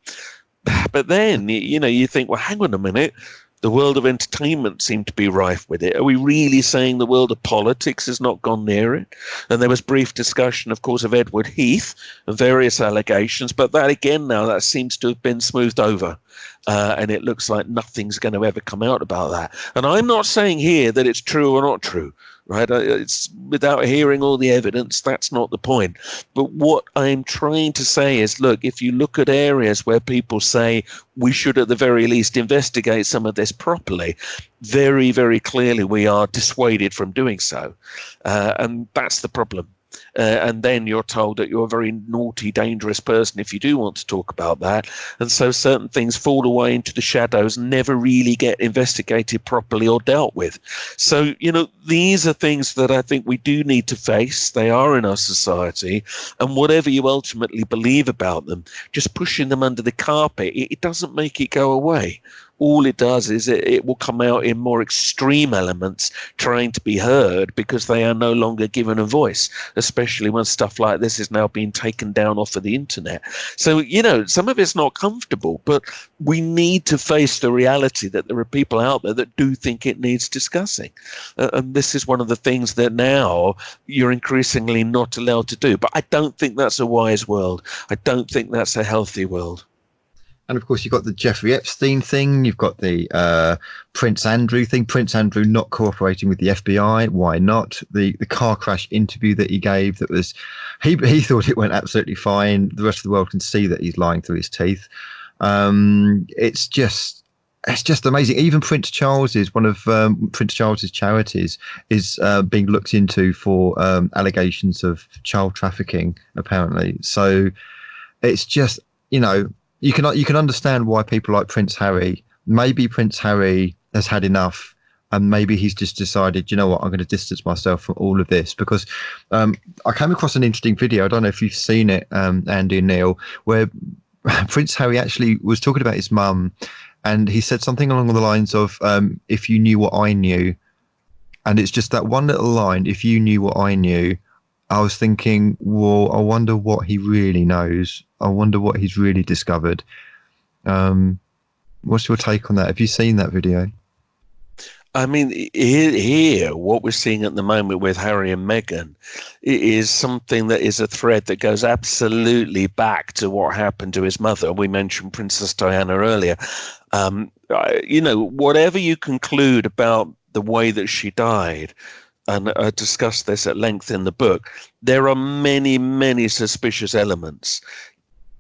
But then, you think, well, hang on a minute. The world of entertainment seemed to be rife with it. Are we really saying the world of politics has not gone near it? And there was brief discussion, of course, of Edward Heath and various allegations. But that, again, now, that seems to have been smoothed over. And it looks like nothing's going to ever come out about that. And I'm not saying here that it's true or not true. Right? It's without hearing all the evidence, that's not the point. But what I'm trying to say is, look, if you look at areas where people say we should at the very least investigate some of this properly, very, very clearly we are dissuaded from doing so. And that's the problem. And then you're told that you're a very naughty, dangerous person if you do want to talk about that. And so certain things fall away into the shadows, never really get investigated properly or dealt with. So, these are things that I think we do need to face. They are in our society. And whatever you ultimately believe about them, just pushing them under the carpet, it doesn't make it go away. All it does is it will come out in more extreme elements trying to be heard because they are no longer given a voice, especially when stuff like this is now being taken down off of the internet. So, some of it's not comfortable, but we need to face the reality that there are people out there that do think it needs discussing. And this is one of the things that now you're increasingly not allowed to do. But I don't think that's a wise world. I don't think that's a healthy world. And of course, you've got the Jeffrey Epstein thing. You've got the Prince Andrew thing. Prince Andrew not cooperating with the FBI. Why not? The car crash interview that he gave, that was he thought it went absolutely fine. The rest of the world can see that he's lying through his teeth. It's just amazing. Even Prince Charles's, one of Prince Charles's charities, is being looked into for allegations of child trafficking, apparently. So it's just, you can understand why people like Prince Harry, maybe Prince Harry has had enough, and maybe he's just decided, I'm going to distance myself from all of this. Because I came across an interesting video, I don't know if you've seen it, Andy and Neil, where Prince Harry actually was talking about his mum, and he said something along the lines of, if you knew what I knew. And it's just that one little line, if you knew what I knew. I was thinking, well, I wonder what he really knows. I wonder what he's really discovered. What's your take on that? Have you seen that video? I mean, here, what we're seeing at the moment with Harry and Meghan is something that is a thread that goes absolutely back to what happened to his mother. We mentioned Princess Diana earlier. Whatever you conclude about the way that she died, and I discussed this at length in the book, there are many, many suspicious elements.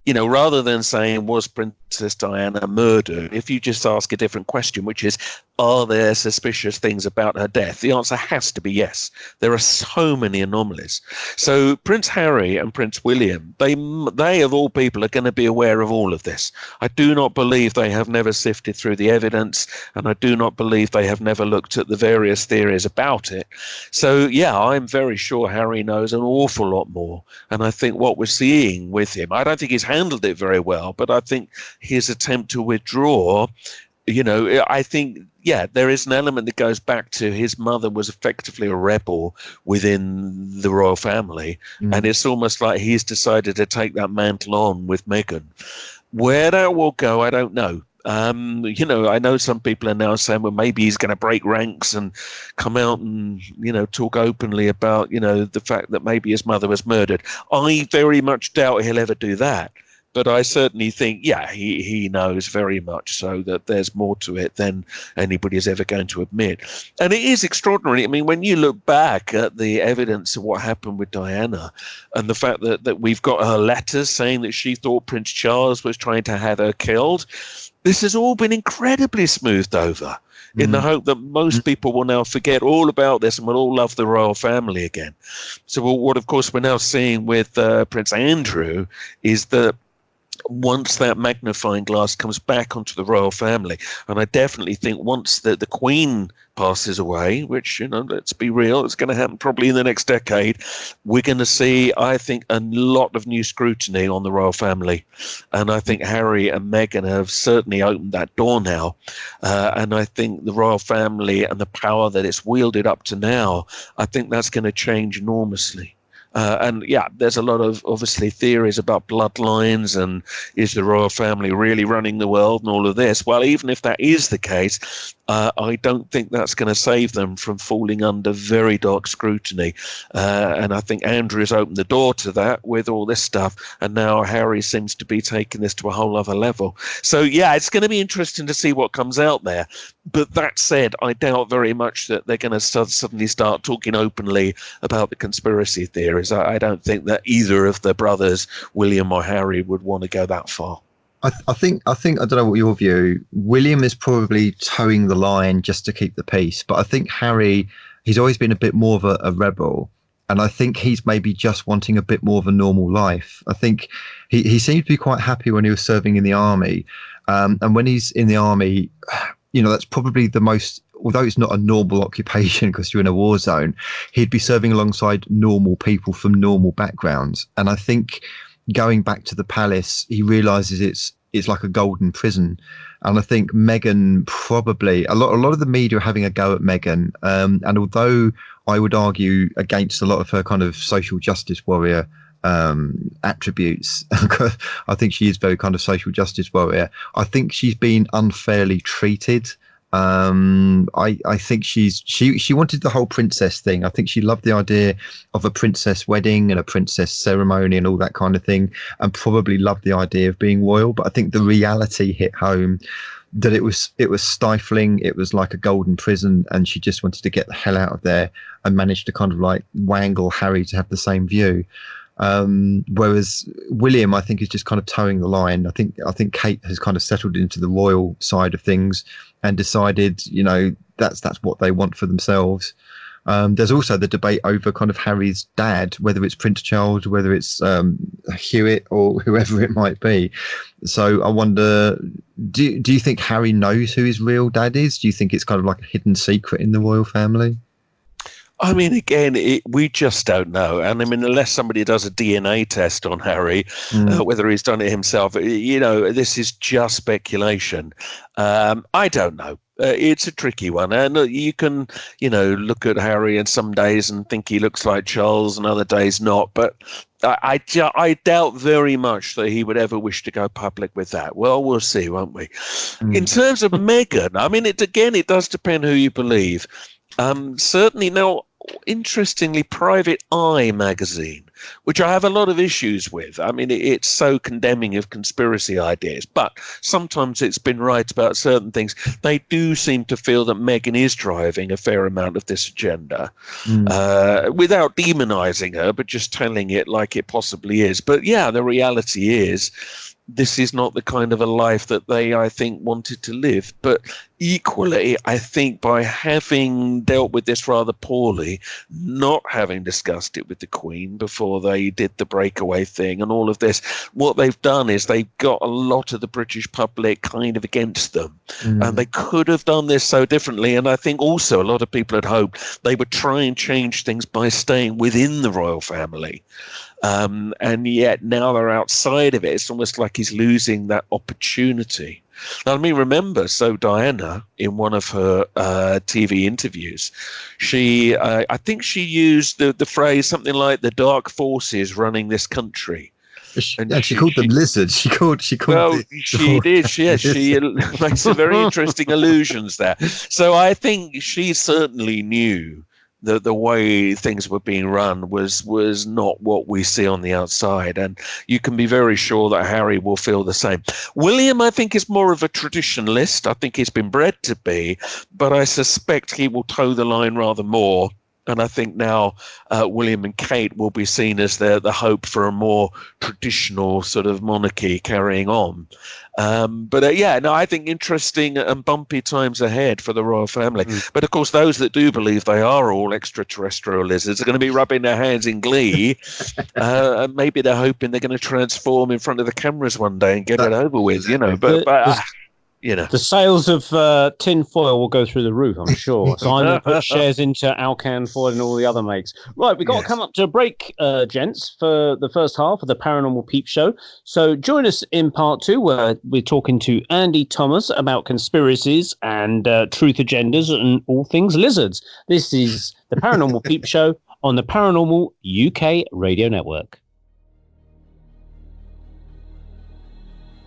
Rather than saying, was Princess Diana murdered, if you just ask a different question, which is, are there suspicious things about her death? The answer has to be yes. There are so many anomalies. So Prince Harry and Prince William, they of all people are going to be aware of all of this. I do not believe they have never sifted through the evidence, and I do not believe they have never looked at the various theories about it. So, yeah, I'm very sure Harry knows an awful lot more. And I think what we're seeing with him, I don't think he's handled it very well, but I think his attempt to withdraw, I think, there is an element that goes back to his mother was effectively a rebel within the royal family. And it's almost like he's decided to take that mantle on with Meghan. Where that will go, I don't know. I know some people are now saying, well, maybe he's going to break ranks and come out and, talk openly about, the fact that maybe his mother was murdered. I very much doubt he'll ever do that. But I certainly think, he knows very much so that there's more to it than anybody is ever going to admit. And it is extraordinary. I mean, when you look back at the evidence of what happened with Diana and the fact that we've got her letters saying that she thought Prince Charles was trying to have her killed, this has all been incredibly smoothed over in the hope that most people will now forget all about this and will all love the royal family again. So what, of course, we're now seeing with Prince Andrew is that once that magnifying glass comes back onto the royal family, and I definitely think once the Queen passes away, which, let's be real, it's going to happen probably in the next decade, we're going to see, I think, a lot of new scrutiny on the royal family. And I think Harry and Meghan have certainly opened that door now. And I think the royal family and the power that it's wielded up to now, I think that's going to change enormously. And yeah, there's a lot of obviously theories about bloodlines and is the royal family really running the world and all of this. Well, even if that is the case, I don't think that's going to save them from falling under very dark scrutiny. And I think Andrew's opened the door to that with all this stuff. And now Harry seems to be taking this to a whole other level. So, yeah, it's going to be interesting to see what comes out there. But that said, I doubt very much that they're going to suddenly start talking openly about the conspiracy theories. I don't think that either of the brothers, William or Harry, would want to go that far. I think I don't know what your view. William is probably towing the line just to keep the peace, but I think Harry, he's always been a bit more of a rebel, and I think he's maybe just wanting a bit more of a normal life. I think he seemed to be quite happy when he was serving in the army, and when he's in the army, that's probably the most. Although it's not a normal occupation because you're in a war zone, he'd be serving alongside normal people from normal backgrounds, and I think, going back to the palace, he realizes it's like a golden prison. And I think Meghan probably, a lot of the media are having a go at Meghan. And although I would argue against a lot of her kind of social justice warrior attributes, I think she is very kind of social justice warrior. I think she's been unfairly treated. I think she wanted the whole princess thing. I think she loved the idea of a princess wedding and a princess ceremony and all that kind of thing, and probably loved the idea of being royal. But I think the reality hit home that it was stifling. It was like a golden prison, and she just wanted to get the hell out of there, and managed to kind of like wangle Harry to have the same view. Whereas William, I think, is just kind of towing the line. I think Kate has kind of settled into the royal side of things and decided, that's what they want for themselves. There's also the debate over kind of Harry's dad, whether it's Prince Charles, whether it's Hewitt or whoever it might be. So I wonder, do you think Harry knows who his real dad is? Do you think it's kind of like a hidden secret in the royal family? I mean, again, we just don't know. And I mean, unless somebody does a DNA test on Harry, whether he's done it himself, this is just speculation. I don't know. It's a tricky one. And you can, look at Harry and some days and think he looks like Charles and other days not. But I doubt very much that he would ever wish to go public with that. Well, we'll see, won't we? In terms of Meghan, I mean, it does depend who you believe. Certainly now, interestingly, Private Eye magazine, which I have a lot of issues with. I mean, it's so condemning of conspiracy ideas, but sometimes it's been right about certain things. They do seem to feel that Meghan is driving a fair amount of this agenda, without demonizing her, but just telling it like it possibly is. But yeah, the reality is, this is not the kind of a life that they, I think, wanted to live. But equally, I think by having dealt with this rather poorly, not having discussed it with the Queen before they did the breakaway thing and all of this, what they've done is they've got a lot of the British public kind of against them. And they could have done this so differently. And I think also a lot of people had hoped they would try and change things by staying within the royal family. And yet now they're outside of it. It's almost like he's losing that opportunity. Now, I mean, remember, so Diana, in one of her TV interviews, I think she used the phrase something like the dark forces running this so she called them lizards. She did. Yes, she makes some very interesting allusions there. So I think she certainly knew that the way things were being run was not what we see on the outside. And you can be very sure that Harry will feel the same. William, I think, is more of a traditionalist. I think he's been bred to be, but I suspect he will toe the line rather more. And I think now William and Kate will be seen as the hope for a more traditional sort of monarchy carrying on. I think interesting and bumpy times ahead for the royal family. But of course, those that do believe they are all extraterrestrial lizards are going to be rubbing their hands in glee. And maybe they're hoping they're going to transform in front of the cameras one day and get it over with, The sales of tin foil will go through the roof, I'm sure. Simon put shares into Alcan Foil and all the other makes. Right, we've got to come up to a break, gents, for the first half of the Paranormal Peep Show. So join us in part 2, where we're talking to Andy Thomas about conspiracies and truth agendas and all things lizards. This is the Paranormal Peep Show on the Paranormal UK Radio Network.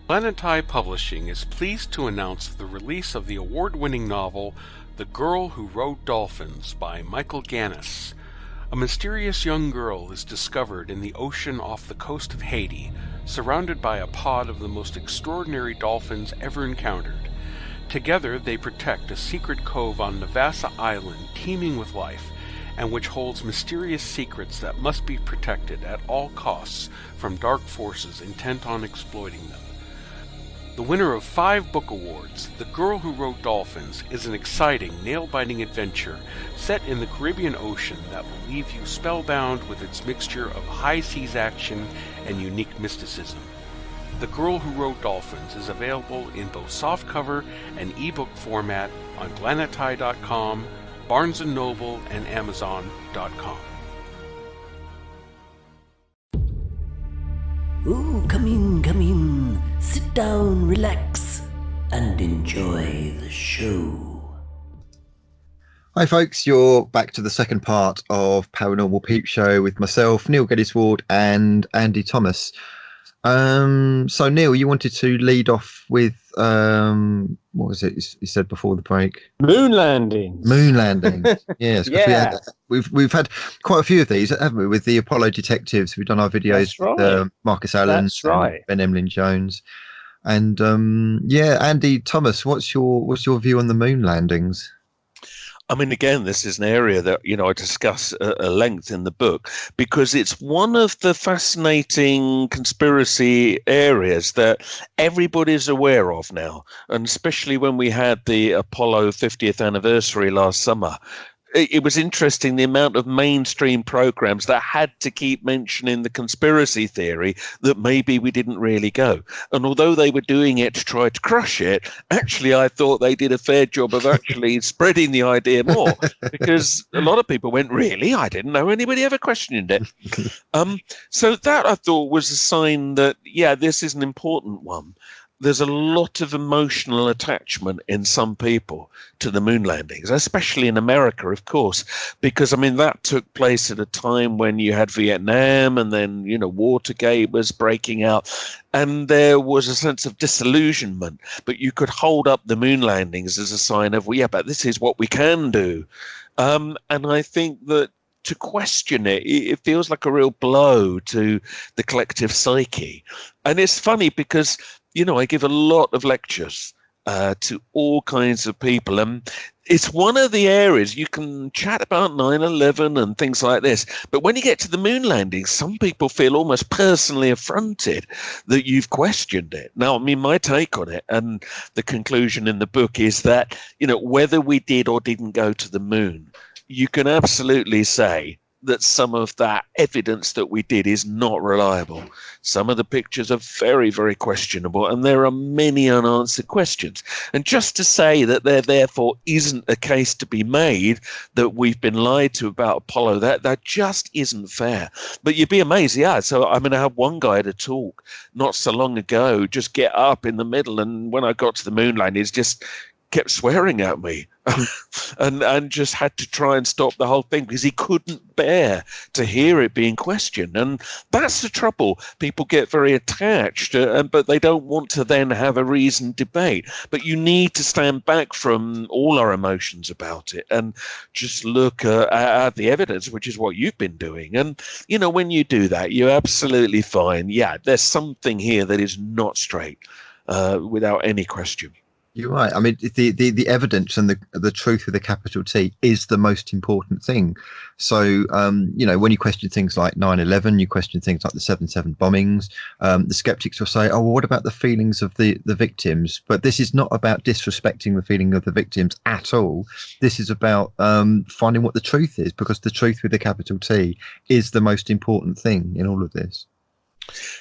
Planeti Publishing is pleased to announce the release of the award-winning novel The Girl Who Rode Dolphins by Michael Gannis. A mysterious young girl is discovered in the ocean off the coast of Haiti, surrounded by a pod of the most extraordinary dolphins ever encountered. Together they protect a secret cove on Navassa Island teeming with life, and which holds mysterious secrets that must be protected at all costs from dark forces intent on exploiting them. The winner of 5 book awards, The Girl Who Rode Dolphins is an exciting, nail-biting adventure set in the Caribbean Ocean that will leave you spellbound with its mixture of high-seas action and unique mysticism. The Girl Who Rode Dolphins is available in both softcover and ebook format on Planeti.com, Barnes & Noble, and Amazon.com. Ooh, come in. Sit down, relax, and enjoy the show. Hi folks, you're back to the second part of Paranormal Peep Show with myself, Neil Geddes-Ward, and Andy Thomas. So Neil, you wanted to lead off with what was it you said before the break? Moon landings. Yes. Yeah. We've had quite a few of these, haven't we? With the Apollo detectives, we've done our videos with Marcus Allen, Ben Emlyn Jones, and Andy Thomas. What's your view on the moon landings? I mean, again, this is an area that, I discuss at length in the book, because it's one of the fascinating conspiracy areas that everybody's aware of now. And especially when we had the Apollo 50th anniversary last summer, it was interesting the amount of mainstream programs that had to keep mentioning the conspiracy theory that maybe we didn't really go. And although they were doing it to try to crush it, actually I thought they did a fair job of actually spreading the idea more, because a lot of people went, really? I didn't know anybody ever questioned it. So that I thought was a sign that, this is an important one. There's a lot of emotional attachment in some people to the moon landings, especially in America, of course, because, that took place at a time when you had Vietnam and then, Watergate was breaking out, and there was a sense of disillusionment. But you could hold up the moon landings as a sign of, but this is what we can do. And I think that to question it feels like a real blow to the collective psyche. And it's funny because, I give a lot of lectures to all kinds of people. And it's one of the areas you can chat about 9/11 and things like this. But when you get to the moon landing, some people feel almost personally affronted that you've questioned it. Now, my take on it and the conclusion in the book is that, whether we did or didn't go to the moon, you can absolutely say that some of that evidence that we did is not reliable. Some of the pictures are very, very questionable, and there are many unanswered questions. And just to say that there therefore isn't a case to be made that we've been lied to about Apollo, that just isn't fair. But you'd be amazed, So I had one guy at a talk not so long ago just get up in the middle, and when I got to the moon landing, he's just kept swearing at me and just had to try and stop the whole thing because he couldn't bear to hear it being questioned. And that's the trouble. People get very attached, but they don't want to then have a reasoned debate. But you need to stand back from all our emotions about it and just look at the evidence, which is what you've been doing. And, when you do that, you're absolutely fine. There's something here that is not straight without any question. You're right. I mean, the evidence and the truth with a capital T is the most important thing. So, when you question things like 9/11, you question things like the 7/7 bombings, the skeptics will say, oh, well, what about the feelings of the victims? But this is not about disrespecting the feeling of the victims at all. This is about finding what the truth is, because the truth with a capital T is the most important thing in all of this.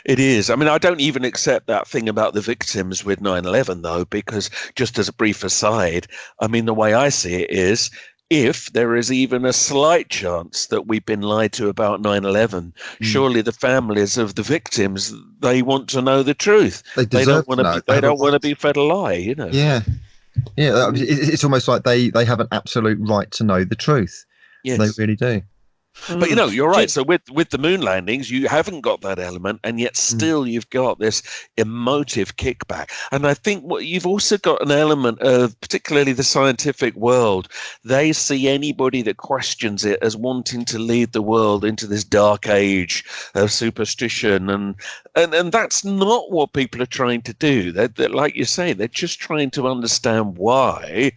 It is. I mean, I don't even accept that thing about the victims with 9/11, though, because just as a brief aside, I mean, the way I see it is, if there is even a slight chance that we've been lied to about 9/11, surely the families of the victims, they want to know the truth. They don't want to. They don't want to be fed a lie. Yeah, yeah. It's almost like they have an absolute right to know the truth. Yes, they really do. But you're right. So with the moon landings, you haven't got that element, and yet still you've got this emotive kickback. And I think you've also got an element of, particularly the scientific world, they see anybody that questions it as wanting to lead the world into this dark age of superstition, and that's not what people are trying to do. They're, like you say, they're just trying to understand why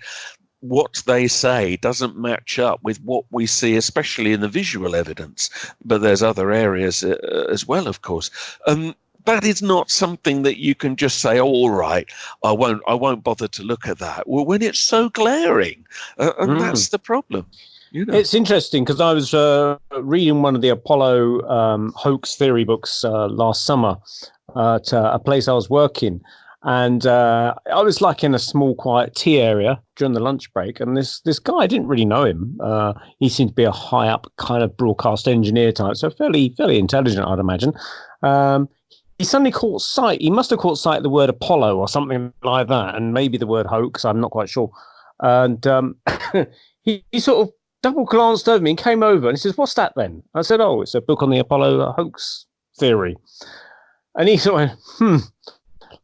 what they say doesn't match up with what we see, especially in the visual evidence. But there's other areas as well, of course. That is not something that you can just say, oh, all right, I won't bother to look at that. Well, when it's so glaring, and that's the problem. It's interesting because I was reading one of the Apollo hoax theory books last summer at a place I was working. And I was like in a small, quiet tea area during the lunch break. And this guy, I didn't really know him. He seemed to be a high up kind of broadcast engineer type. So fairly intelligent, I'd imagine. He suddenly caught sight. He must have caught sight of the word Apollo or something like that. And maybe the word hoax. I'm not quite sure. And he sort of double glanced over me and came over and he says, what's that then? I said, oh, it's a book on the Apollo hoax theory. And he sort of went,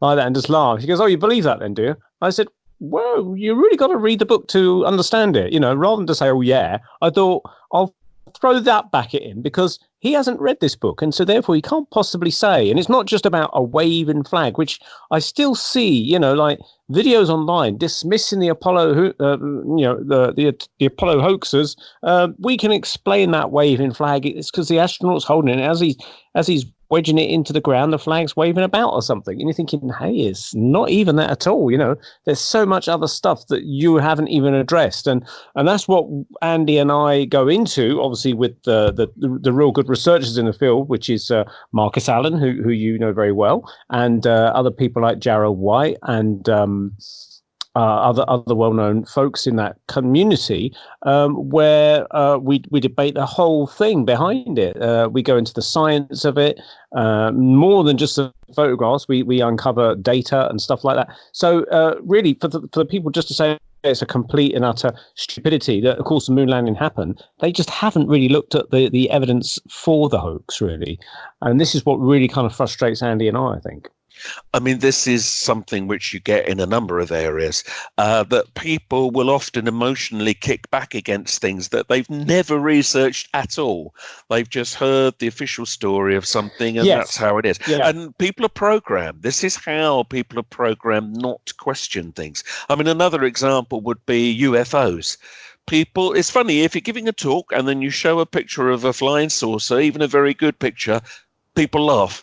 like that, and just laughed. He goes, oh, you believe that then, do you? I said, well, you really got to read the book to understand it, rather than to say, oh, yeah. I thought, I'll throw that back at him because he hasn't read this book. And so therefore he can't possibly say, and it's not just about a waving flag, which I still see, like videos online dismissing the Apollo, the Apollo hoaxers. We can explain that waving flag. It's because the astronaut's holding it as he's wedging it into the ground, the flag's waving about or something. And you're thinking, hey, it's not even that at all. There's so much other stuff that you haven't even addressed. And that's what Andy and I go into, obviously, with the real good researchers in the field, which is Marcus Allen, who you know very well, and other people like Jarrell White and other well-known folks in that community, where we debate the whole thing behind it. We go into the science of it, more than just the photographs. We uncover data and stuff like that. So really, for the people just to say it's a complete and utter stupidity that, of course, the moon landing happened, they just haven't really looked at the evidence for the hoax, really. And this is what really kind of frustrates Andy and I think. I mean, this is something which you get in a number of areas, that people will often emotionally kick back against things that they've never researched at all. They've just heard the official story of something, and that's how it is. Yeah. And people are programmed. This is how people are programmed not to question things. I mean, another example would be UFOs. People, it's funny, if you're giving a talk and then you show a picture of a flying saucer, even a very good picture, people laugh.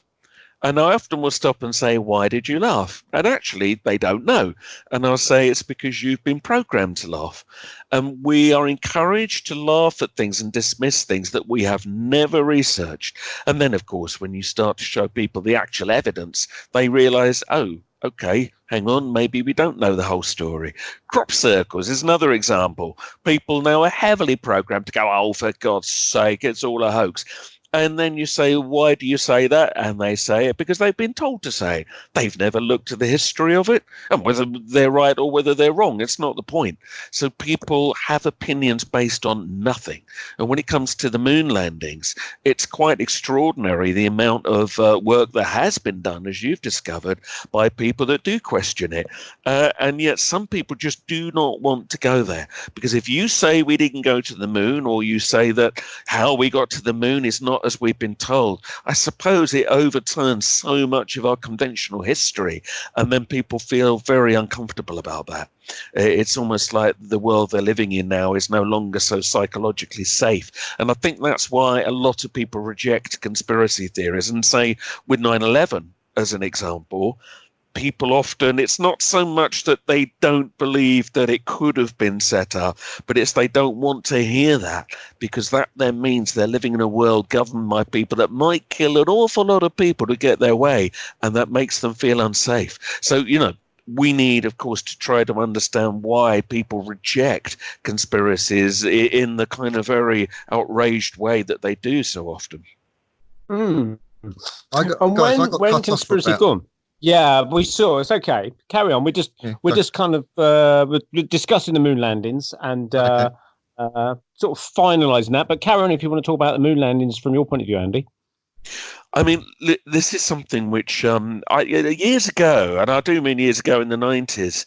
And I often will stop and say, why did you laugh? And actually, they don't know. And I'll say, it's because you've been programmed to laugh. And we are encouraged to laugh at things and dismiss things that we have never researched. And then, of course, when you start to show people the actual evidence, they realize, oh, okay, hang on, maybe we don't know the whole story. Crop circles is another example. People now are heavily programmed to go, oh, for God's sake, it's all a hoax. And then you say, why do you say that? And they say it because they've been told to say it. They've never looked at the history of it. And whether they're right or whether they're wrong, it's not the point. So people have opinions based on nothing. And when it comes to the moon landings, it's quite extraordinary the amount of work that has been done, as you've discovered, by people that do question it. And yet some people just do not want to go there. Because if you say we didn't go to the moon, or you say that how we got to the moon is not not as we've been told, I suppose it overturns so much of our conventional history, and then people feel very uncomfortable about that. It's almost like the world they're living in now is no longer so psychologically safe. And I think that's why a lot of people reject conspiracy theories. And say with 9/11 as an example, people often, it's not so much that they don't believe that it could have been set up, but it's they don't want to hear that, because that then means they're living in a world governed by people that might kill an awful lot of people to get their way, and that makes them feel unsafe. So, we need, of course, to try to understand why people reject conspiracies in the kind of very outraged way that they do so often. And Guys, when conspiracy gone? Yeah, we saw. It's okay. Carry on. We're just kind of we're discussing the moon landings and sort of finalising that. But carry on if you want to talk about the moon landings from your point of view, Andy. I mean, this is something which years ago, and I do mean years ago in the 90s,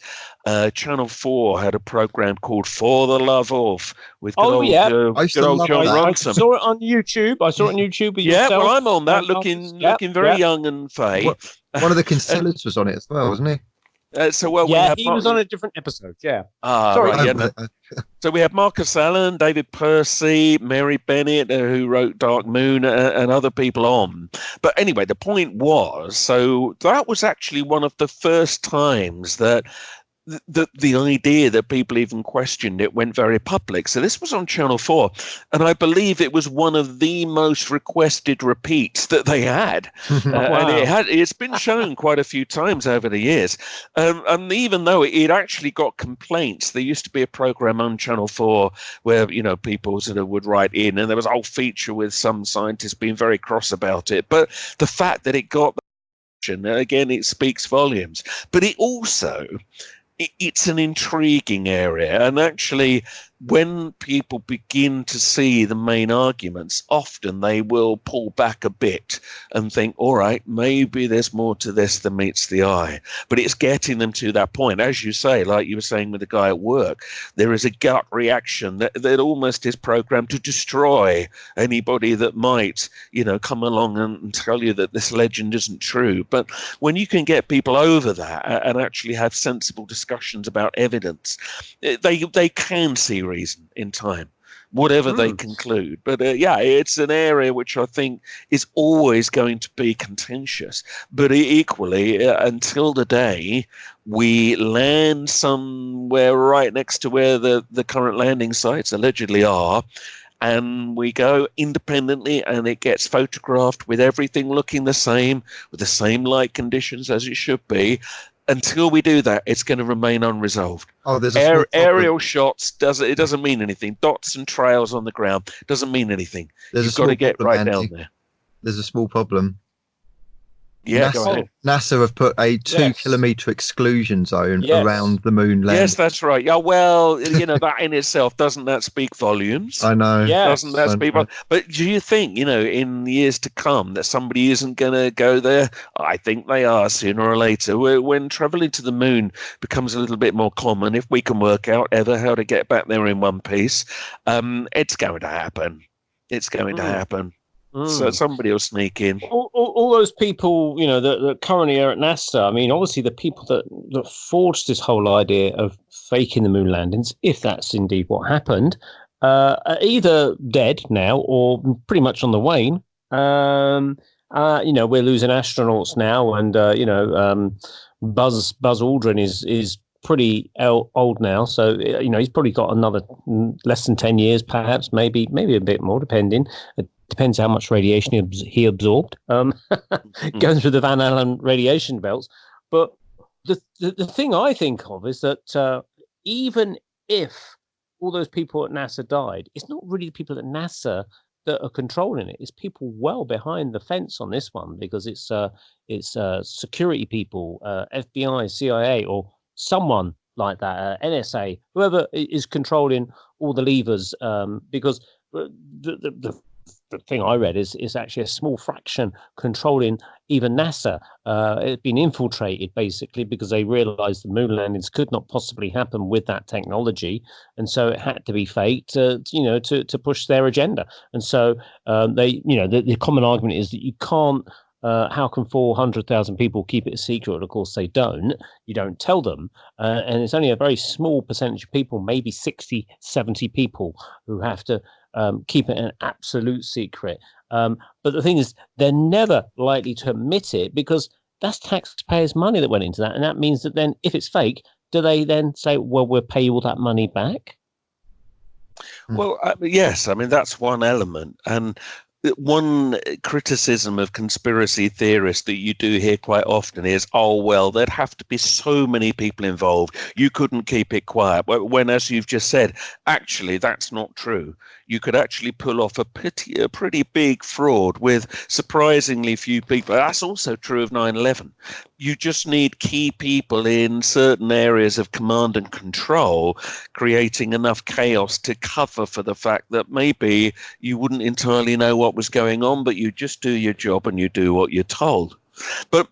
Channel 4 had a program called For the Love Of with good old John Ronson. I saw it on YouTube. With yourself. Well, I'm on that, looking very young and fey. One of the Kinsellas was on it as well, wasn't he? He was on a different episode. Yeah. Sorry. So we had Marcus Allen, David Percy, Mary Bennett, who wrote Dark Moon, and other people on. But anyway, the point was, so that was actually one of the first times that the idea that people even questioned it went very public. So this was on Channel 4, and I believe it was one of the most requested repeats that they had. And it's been shown quite a few times over the years. And even though it actually got complaints, there used to be a program on Channel 4 where, people sort of would write in, and there was a whole feature with some scientists being very cross about it. But the fact that it got again, it speaks volumes. But it also, it's an intriguing area, and actually when people begin to see the main arguments, often they will pull back a bit and think, all right, maybe there's more to this than meets the eye. But it's getting them to that point. As you say, like you were saying with the guy at work, there is a gut reaction that almost is programmed to destroy anybody that might, come along and tell you that this legend isn't true. But when you can get people over that and actually have sensible discussions about evidence, they can see reason in time, whatever they conclude. But it's an area which I think is always going to be contentious. But equally, until the day we land somewhere right next to where the current landing sites allegedly are, and we go independently and it gets photographed with everything looking the same, with the same light conditions as it should be, until we do that, it's going to remain unresolved. There's aerial shots doesn't mean anything. Dots and trails on the ground doesn't mean anything. You've got to get right down there. There's a small problem. Yeah, go ahead. NASA have put a 2-kilometer exclusion zone around the moon landing. Yes, that's right. Yeah, well, that in itself, doesn't that speak volumes? I know. Yeah, doesn't that speak volumes? But do you think, in years to come, that somebody isn't going to go there? I think they are sooner or later. When traveling to the moon becomes a little bit more common, if we can work out ever how to get back there in one piece, it's going to happen. It's going to happen. So somebody will sneak in. All those people, that currently are at NASA. I mean, obviously the people that forged this whole idea of faking the moon landings, if that's indeed what happened, are either dead now or pretty much on the wane. We're losing astronauts now, and Buzz Aldrin is pretty old now, so he's probably got another less than 10 years, perhaps, maybe a bit more, depending. It depends how much radiation he absorbed, going through the Van Allen radiation belts. But the thing I think of is that even if all those people at NASA died, it's not really the people at NASA that are controlling it. It's people well behind the fence on this one, because it's security people, FBI, CIA, or someone like that, NSA, whoever is controlling all the levers, because the the thing I read is actually a small fraction controlling even NASA. It's been infiltrated basically because they realized the moon landings could not possibly happen with that technology, and so it had to be faked to push their agenda. And so the common argument is that you can't. How can 400,000 people keep it a secret? Of course, they don't. You don't tell them. And it's only a very small percentage of people, maybe 60, 70 people, who have to keep it an absolute secret. But the thing is, they're never likely to admit it because that's taxpayers' money that went into that. And that means that then if it's fake, do they then say, well, we'll pay you all that money back? Well, yes. I mean, that's one element. And one criticism of conspiracy theorists that you do hear quite often is, oh, well, there'd have to be so many people involved. You couldn't keep it quiet. When, as you've just said, actually, that's not true. You could actually pull off a pretty big fraud with surprisingly few people. That's also true of 9/11. You just need key people in certain areas of command and control, creating enough chaos to cover for the fact that maybe you wouldn't entirely know what was going on, but you just do your job and you do what you're told. But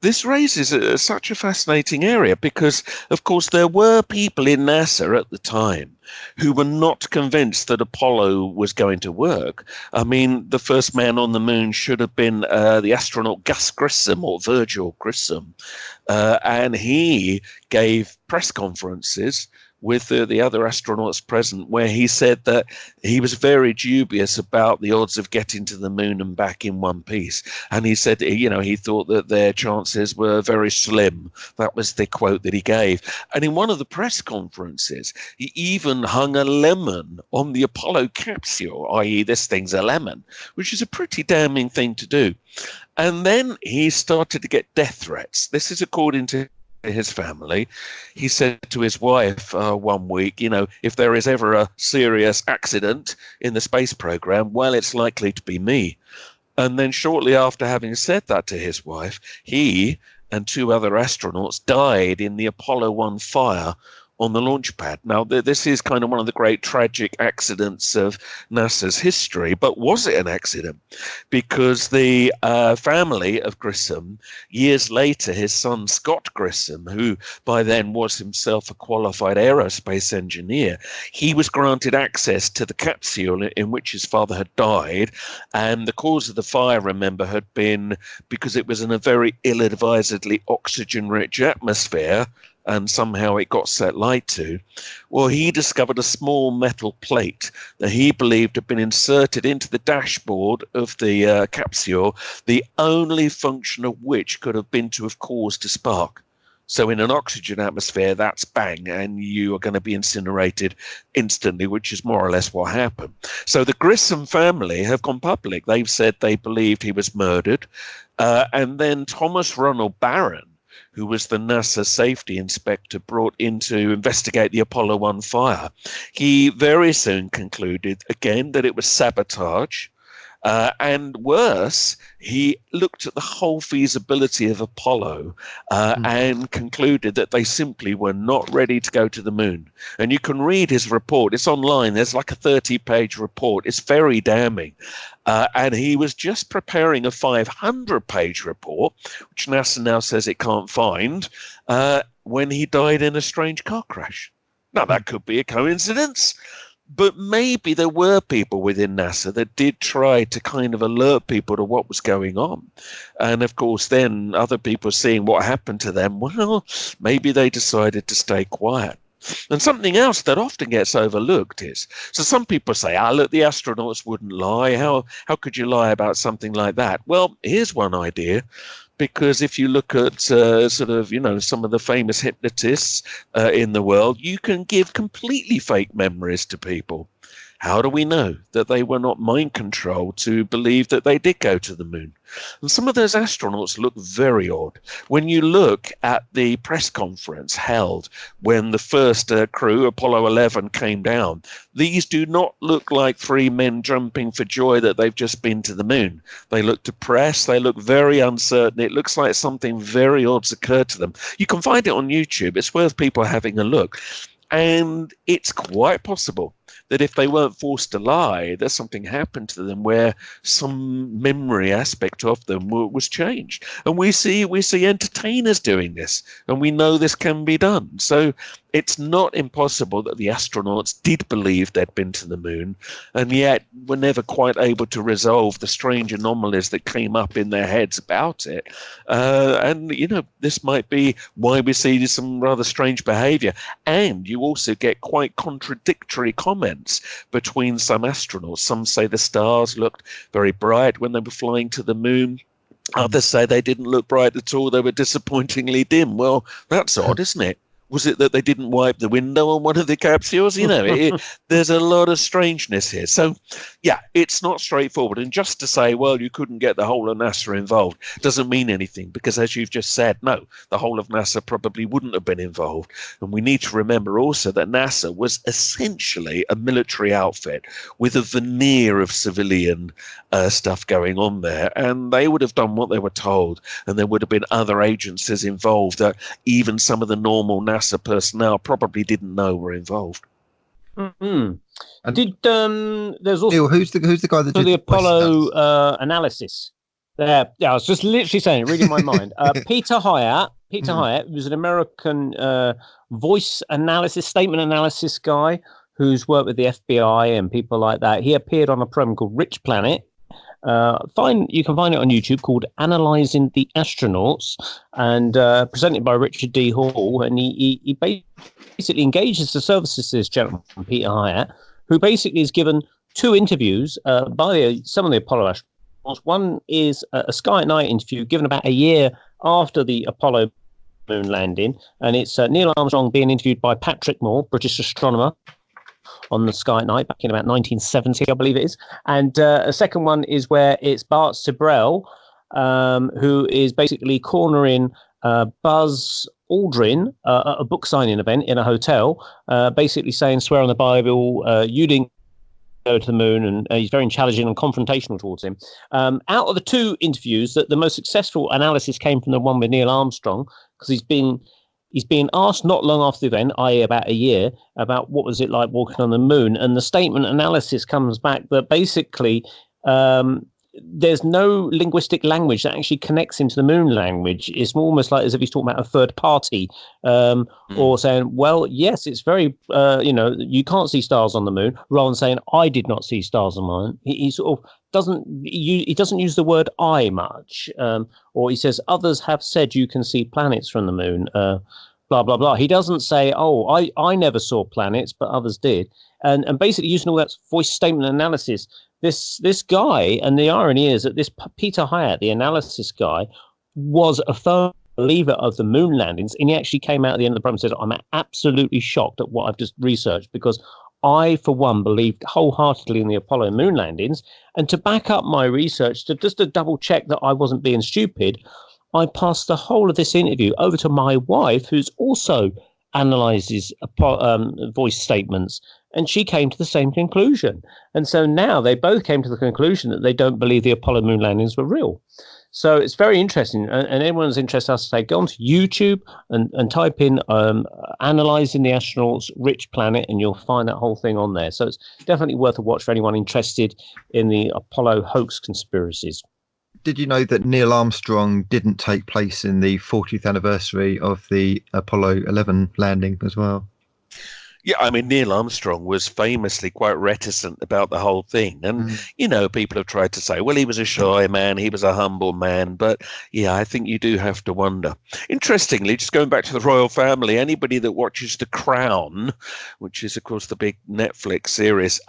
this raises such a fascinating area because, of course, there were people in NASA at the time who were not convinced that Apollo was going to work. I mean, the first man on the moon should have been the astronaut Gus Grissom or Virgil Grissom, and he gave press conferences with the other astronauts present, where he said that he was very dubious about the odds of getting to the moon and back in one piece. And he said, he thought that their chances were very slim. That was the quote that he gave. And in one of the press conferences, he even hung a lemon on the Apollo capsule, i.e. this thing's a lemon, which is a pretty damning thing to do. And then he started to get death threats. This is according to his family. He said to his wife one week, if there is ever a serious accident in the space program, well, it's likely to be me. And then shortly after having said that to his wife, he and two other astronauts died in the Apollo 1 fire on the launch pad. Now, this is kind of one of the great tragic accidents of NASA's history, but was it an accident? Because the family of Grissom, years later, his son Scott Grissom, who by then was himself a qualified aerospace engineer, he was granted access to the capsule in which his father had died, and the cause of the fire, remember, had been because it was in a very ill-advisedly oxygen-rich atmosphere, and somehow it got set light to. Well, he discovered a small metal plate that he believed had been inserted into the dashboard of the capsule, the only function of which could have been to have caused a spark. So in an oxygen atmosphere, that's bang, and you are going to be incinerated instantly, which is more or less what happened. So the Grissom family have gone public. They've said they believed he was murdered. And then Thomas Ronald Barron, who was the NASA safety inspector brought in to investigate the Apollo 1 fire, he very soon concluded, again, that it was sabotage. And worse, he looked at the whole feasibility of Apollo and concluded that they simply were not ready to go to the moon. And you can read his report. It's online. There's like a 30-page report. It's very damning. And he was just preparing a 500-page report, which NASA now says it can't find, when he died in a strange car crash. Now, that could be a coincidence. But maybe there were people within NASA that did try to kind of alert people to what was going on. And of course, then other people seeing what happened to them, well, maybe they decided to stay quiet. And something else that often gets overlooked is, so some people say, look, the astronauts wouldn't lie. How could you lie about something like that? Well, here's one idea. Because if you look at some of the famous hypnotists in the world, you can give completely fake memories to people. How do we know that they were not mind controlled to believe that they did go to the moon? And some of those astronauts look very odd. When you look at the press conference held when the first crew, Apollo 11, came down, these do not look like three men jumping for joy that they've just been to the moon. They look depressed. They look very uncertain. It looks like something very odd's occurred to them. You can find it on YouTube. It's worth people having a look. And it's quite possible that if they weren't forced to lie, that something happened to them where some memory aspect of them was changed. And we see entertainers doing this, and we know this can be done. So it's not impossible that the astronauts did believe they'd been to the moon, and yet were never quite able to resolve the strange anomalies that came up in their heads about it. And, this might be why we see some rather strange behavior. And you also get quite contradictory comments between some astronauts. Some say the stars looked very bright when they were flying to the moon. Others say they didn't look bright at all. They were disappointingly dim. Well, that's odd, isn't it? Was it that they didn't wipe the window on one of the capsules? There's a lot of strangeness here. So, yeah, it's not straightforward. And just to say, well, you couldn't get the whole of NASA involved doesn't mean anything, because as you've just said, no, the whole of NASA probably wouldn't have been involved. And we need to remember also that NASA was essentially a military outfit with a veneer of civilian stuff going on there. And they would have done what they were told. And there would have been other agencies involved that even some of the normal NASA personnel probably didn't know were involved. Mm-hmm. And there's also Neil, who's the guy that did the Apollo analysis? Yeah, I was just literally saying, reading my mind. Peter Hyatt was an American voice analysis, statement analysis guy who's worked with the FBI and people like that. He appeared on a program called Rich Planet. You can find it on YouTube, called Analyzing the Astronauts, and presented by Richard D. Hall. And he basically engages the services of this gentleman, Peter Hyatt, who basically is given 2 interviews by some of the Apollo astronauts. One is a Sky at Night interview given about a year after the Apollo moon landing, and it's Neil Armstrong being interviewed by Patrick Moore, British astronomer, on the Sky at Night back in about 1970, I believe it is. And a second one is where it's Bart Sibrel, who is basically cornering Buzz Aldrin at a book signing event in a hotel, basically saying, swear on the Bible, you didn't go to the moon, and he's very challenging and confrontational towards him. Out of the 2 interviews, that the most successful analysis came from the one with Neil Armstrong, because he's been asked not long after the event, i.e. about a year, about what was it like walking on the moon. And the statement analysis comes back that basically there's no linguistic language that actually connects into the moon language. It's almost like as if he's talking about a third party, or saying, well, yes, it's very, you can't see stars on the moon, rather than saying, I did not see stars on the moon. He sort of doesn't use the word I much, or he says, others have said you can see planets from the moon, blah, blah, blah. He doesn't say, oh, I never saw planets, but others did. And basically using all that voice statement analysis, this guy, and the irony is that this Peter Hyatt, the analysis guy, was a firm believer of the moon landings, and he actually came out at the end of the program and said, I'm absolutely shocked at what I've just researched, because I, for one, believed wholeheartedly in the Apollo moon landings. And to back up my research, to double check that I wasn't being stupid, I passed the whole of this interview over to my wife, who's also analyzes voice statements, and she came to the same conclusion. And so now they both came to the conclusion that they don't believe the Apollo moon landings were real. So it's very interesting, and anyone's interested, I say, go onto YouTube and type in Analyzing the Astronauts, Rich Planet, and you'll find that whole thing on there. So it's definitely worth a watch for anyone interested in the Apollo hoax conspiracies. Did you know that Neil Armstrong didn't take place in the 40th anniversary of the Apollo 11 landing as well? Yeah, I mean, Neil Armstrong was famously quite reticent about the whole thing. And, people have tried to say, well, he was a shy man, he was a humble man. But, yeah, I think you do have to wonder. Interestingly, just going back to the royal family, anybody that watches The Crown, which is, of course, the big Netflix series,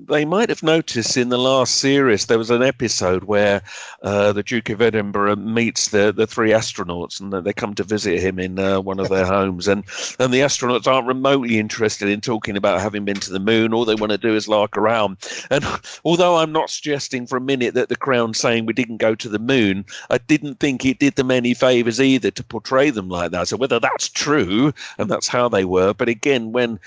they might have noticed in the last series there was an episode where the Duke of Edinburgh meets the 3 astronauts, and they come to visit him in one of their homes, and the astronauts aren't remotely interested in talking about having been to the moon. All they want to do is lark around. And although I'm not suggesting for a minute that the Crown's saying we didn't go to the moon, I didn't think it did them any favors either to portray them like that. So whether that's true and that's how they were, but again, when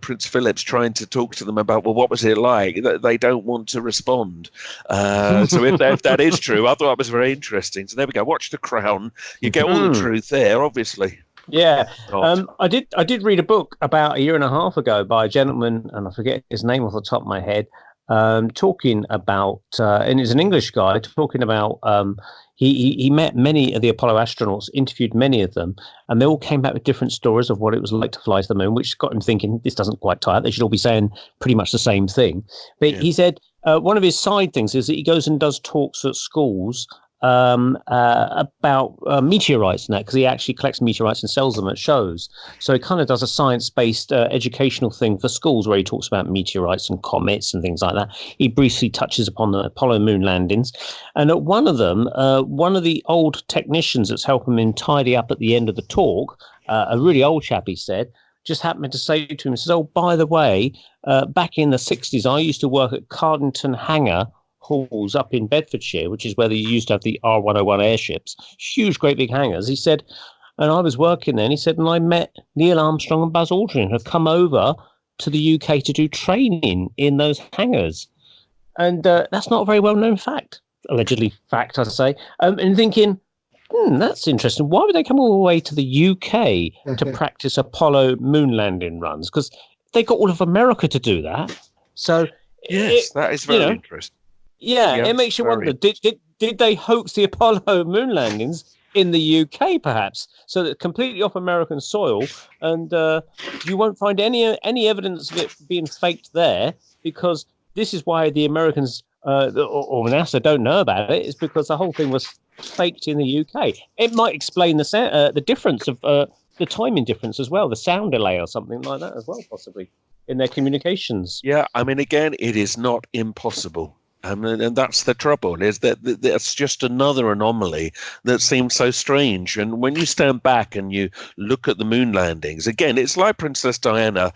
Prince Philip's trying to talk to them about, well, what was it like, they don't want to respond. So if that is true, I thought it was very interesting. So there we go. Watch The Crown. You get all the truth there, obviously. Yeah, Not. I did read a book about a year and a half ago by a gentleman, and I forget his name off the top of my head, talking about, and it's an English guy talking about. He met many of the Apollo astronauts, interviewed many of them, and they all came back with different stories of what it was like to fly to the moon, which got him thinking this doesn't quite tie up. They should all be saying pretty much the same thing. But Yeah. he said one of his side things is that he goes and does talks at schools about meteorites and that, because he actually collects meteorites and sells them at shows. So he kind of does a science-based educational thing for schools where he talks about meteorites and comets and things like that. He briefly touches upon the Apollo moon landings. And at one of them, one of the old technicians that's helping him tidy up at the end of the talk, a really old chap, he said, just happened to say to him, he says, oh, by the way, back in the 60s, I used to work at Cardington Hangar Halls up in Bedfordshire, which is where they used to have the R101 airships, huge, great big hangars. He said, and I was working there, and he said, and I met Neil Armstrong and Buzz Aldrin, who had come over to the UK to do training in those hangars. And that's not a very well-known fact, allegedly fact, I'd say. And thinking, that's interesting. Why would they come all the way to the UK to practice Apollo moon landing runs? Because they got all of America to do that. So Yes, that is very interesting. Yeah, Yes, it makes you very. wonder, did they hoax the Apollo moon landings in the UK, perhaps, so that completely off American soil, and you won't find any evidence of it being faked there, because this is why the Americans or NASA don't know about it, is because the whole thing was faked in the UK. It might explain the difference of the timing difference as well, the sound delay or something like that as well, possibly, in their communications. Yeah, I mean, again, it is not impossible. And that's the trouble, is that that's just another anomaly that seems so strange. And when you stand back and you look at the moon landings, again, it's like Princess Diana.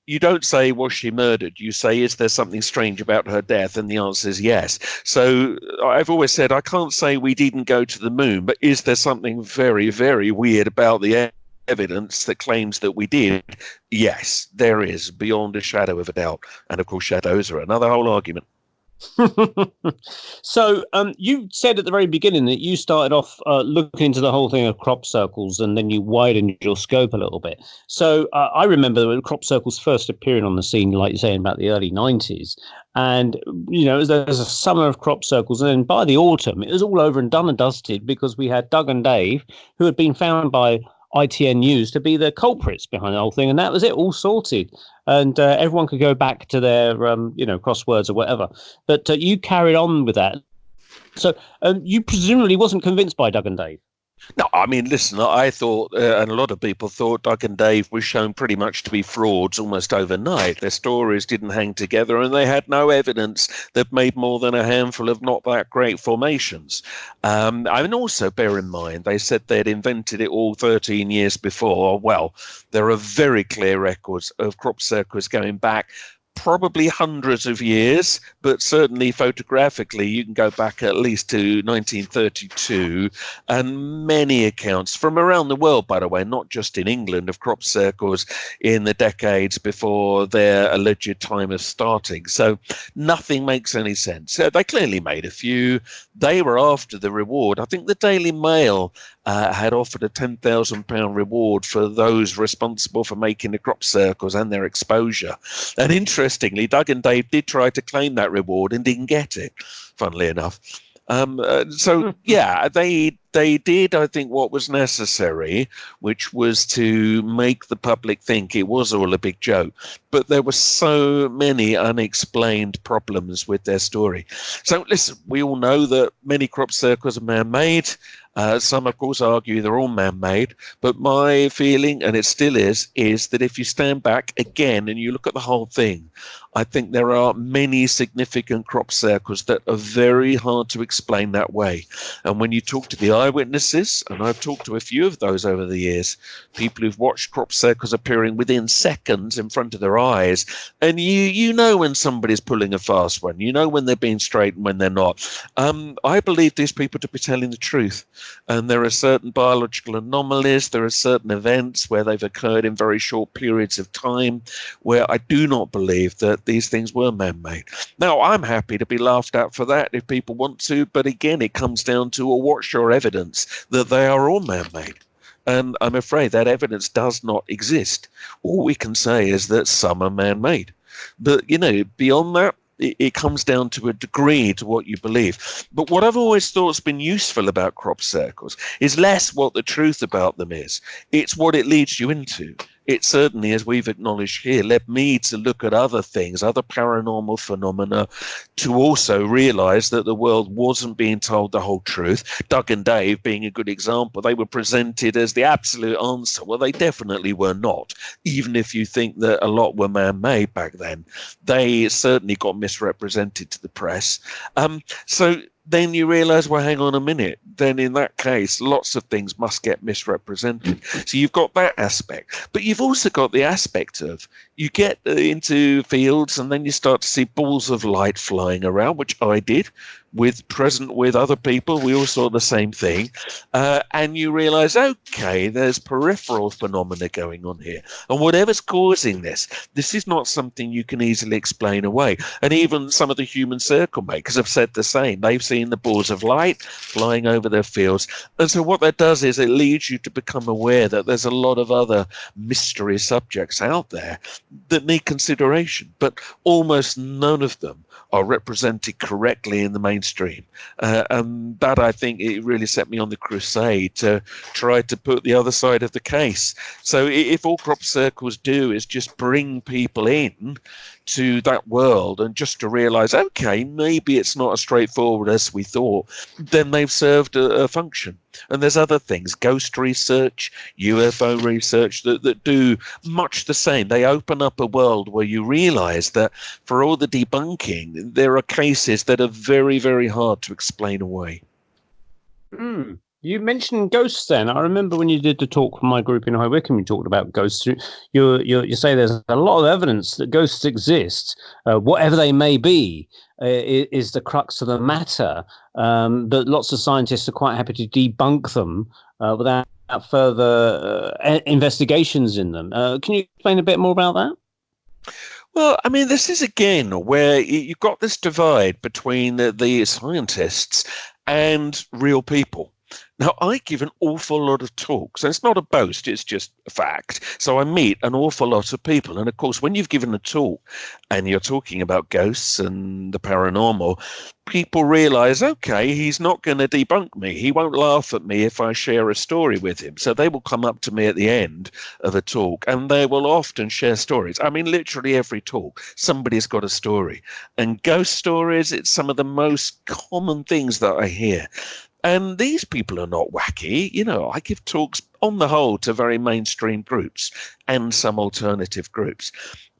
You don't say, was she murdered? You say, is there something strange about her death? And the answer is yes. So I've always said, I can't say we didn't go to the moon, but is there something very, very weird about the evidence that claims that we did? Yes, there is, beyond a shadow of a doubt. And of course, shadows are another whole argument. So you said at the very beginning that you started off looking into the whole thing of crop circles, and then you widened your scope a little bit. So I remember when crop circles first appearing on the scene, like you're saying, about the early 90s. And, there was a summer of crop circles. And then by the autumn, it was all over and done and dusted, because we had Doug and Dave, who had been found by ITN News to be the culprits behind the whole thing, and that was it, all sorted, and everyone could go back to their crosswords or whatever. But you carried on with that, so you presumably wasn't convinced by Doug and Dave. No, I mean, listen, I thought, and a lot of people thought, Doug and Dave was shown pretty much to be frauds almost overnight. Their stories didn't hang together, and they had no evidence that made more than a handful of not that great formations. And also bear in mind, they said they'd invented it all 13 years before. Well, there are very clear records of crop circles going back probably hundreds of years, but certainly photographically you can go back at least to 1932, and many accounts from around the world, by the way, not just in England, of crop circles in the decades before their alleged time of starting. So nothing makes any sense. They clearly made a few. They were after the reward. I think the Daily Mail had offered a £10,000 reward for those responsible for making the crop circles and their exposure. And interestingly, Doug and Dave did try to claim that reward and didn't get it, funnily enough. They did, I think, what was necessary, which was to make the public think it was all a big joke. But there were so many unexplained problems with their story. So listen, we all know that many crop circles are man-made. Some, of course, argue they're all man-made. But my feeling, and it still is that if you stand back again and you look at the whole thing, I think there are many significant crop circles that are very hard to explain that way. And when you talk to the eyewitnesses, and I've talked to a few of those over the years, people who've watched crop circles appearing within seconds in front of their eyes, and you know when somebody's pulling a fast one, you know when they're being straight and when they're not. I believe these people to be telling the truth. And there are certain biological anomalies, there are certain events where they've occurred in very short periods of time where I do not believe that these things were man-made. Now, I'm happy to be laughed at for that if people want to, but again, it comes down to, well, what's your evidence that they are all man-made? And I'm afraid that evidence does not exist. All we can say is that some are man-made. But, beyond that, it comes down to a degree to what you believe. But what I've always thought has been useful about crop circles is less what the truth about them is. It's what it leads you into. It certainly, as we've acknowledged here, led me to look at other things, other paranormal phenomena, to also realize that the world wasn't being told the whole truth. Doug and Dave being a good example, they were presented as the absolute answer. Well, they definitely were not, even if you think that a lot were man-made back then. They certainly got misrepresented to the press. So then you realize, well, hang on a minute. Then in that case, lots of things must get misrepresented. So you've got that aspect. But you've also got the aspect of you get into fields and then you start to see balls of light flying around, which I did present with other people. We all saw the same thing. And you realize, okay, there's peripheral phenomena going on here. And whatever's causing this is not something you can easily explain away. And even some of the human circle makers have said the same. They've seen the balls of light flying over their fields. And so what that does is it leads you to become aware that there's a lot of other mystery subjects out there that need consideration, but almost none of them are represented correctly in the mainstream. And that, I think, it really set me on the crusade to try to put the other side of the case. So if all crop circles do is just bring people in to that world and just to realize, okay, maybe it's not as straightforward as we thought, then they've served a function. And there's other things, ghost research, UFO research, that do much the same. They open up a world where you realize that for all the debunking, there are cases that are very, very hard to explain away. You mentioned ghosts then. I remember when you did the talk for my group in High Wycombe, you talked about ghosts. You say there's a lot of evidence that ghosts exist, whatever they may be, is the crux of the matter. But lots of scientists are quite happy to debunk them without further investigations in them. Can you explain a bit more about that? Well, I mean, this is again where you've got this divide between the scientists and real people. Now, I give an awful lot of talks, and it's not a boast, it's just a fact. So I meet an awful lot of people. And of course, when you've given a talk and you're talking about ghosts and the paranormal, people realize, okay, he's not going to debunk me. He won't laugh at me if I share a story with him. So they will come up to me at the end of a talk and they will often share stories. I mean, literally every talk, somebody's got a story. And ghost stories, it's some of the most common things that I hear. And these people are not wacky. I give talks on the whole to very mainstream groups and some alternative groups.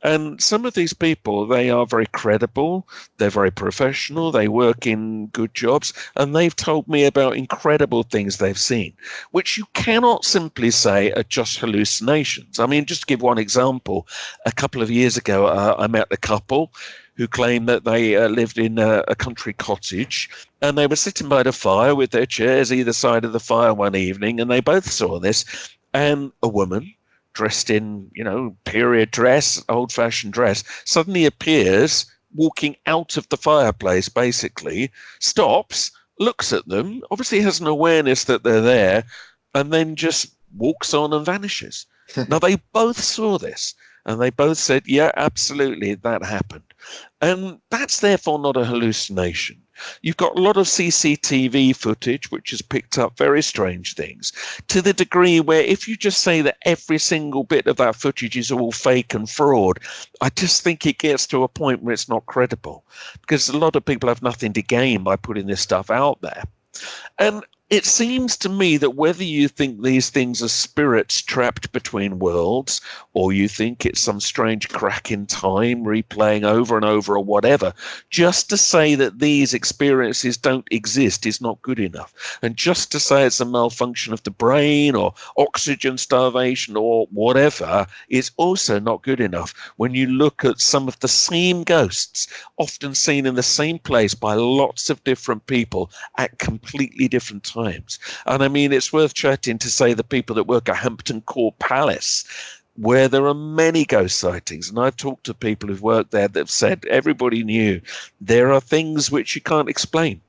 And some of these people, they are very credible. They're very professional. They work in good jobs. And they've told me about incredible things they've seen, which you cannot simply say are just hallucinations. I mean, just to give one example, a couple of years ago, I met a couple who claimed that they lived in a country cottage, and they were sitting by the fire with their chairs either side of the fire one evening, and they both saw this, and a woman dressed in, period dress, old-fashioned dress, suddenly appears walking out of the fireplace, basically, stops, looks at them, obviously has an awareness that they're there, and then just walks on and vanishes. Now, they both saw this. And they both said, yeah, absolutely, that happened. And that's therefore not a hallucination. You've got a lot of CCTV footage, which has picked up very strange things, to the degree where if you just say that every single bit of that footage is all fake and fraud, I just think it gets to a point where it's not credible, because a lot of people have nothing to gain by putting this stuff out there. And it seems to me that whether you think these things are spirits trapped between worlds, or you think it's some strange crack in time replaying over and over or whatever, just to say that these experiences don't exist is not good enough. And just to say it's a malfunction of the brain or oxygen starvation or whatever is also not good enough when you look at some of the same ghosts often seen in the same place by lots of different people at completely different times. And I mean, it's worth chatting to say the people that work at Hampton Court Palace, where there are many ghost sightings. And I've talked to people who've worked there that have said everybody knew there are things which you can't explain.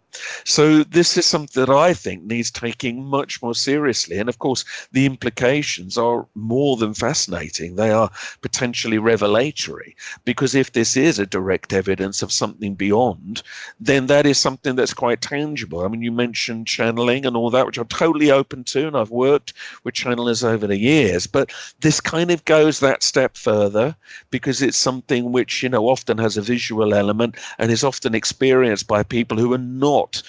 So this is something that I think needs taking much more seriously. And of course, the implications are more than fascinating. They are potentially revelatory, because if this is a direct evidence of something beyond, then that is something that's quite tangible. I mean, you mentioned channeling and all that, which I'm totally open to, and I've worked with channelers over the years. But this kind of goes that step further, because it's something which, often has a visual element and is often experienced by people who are not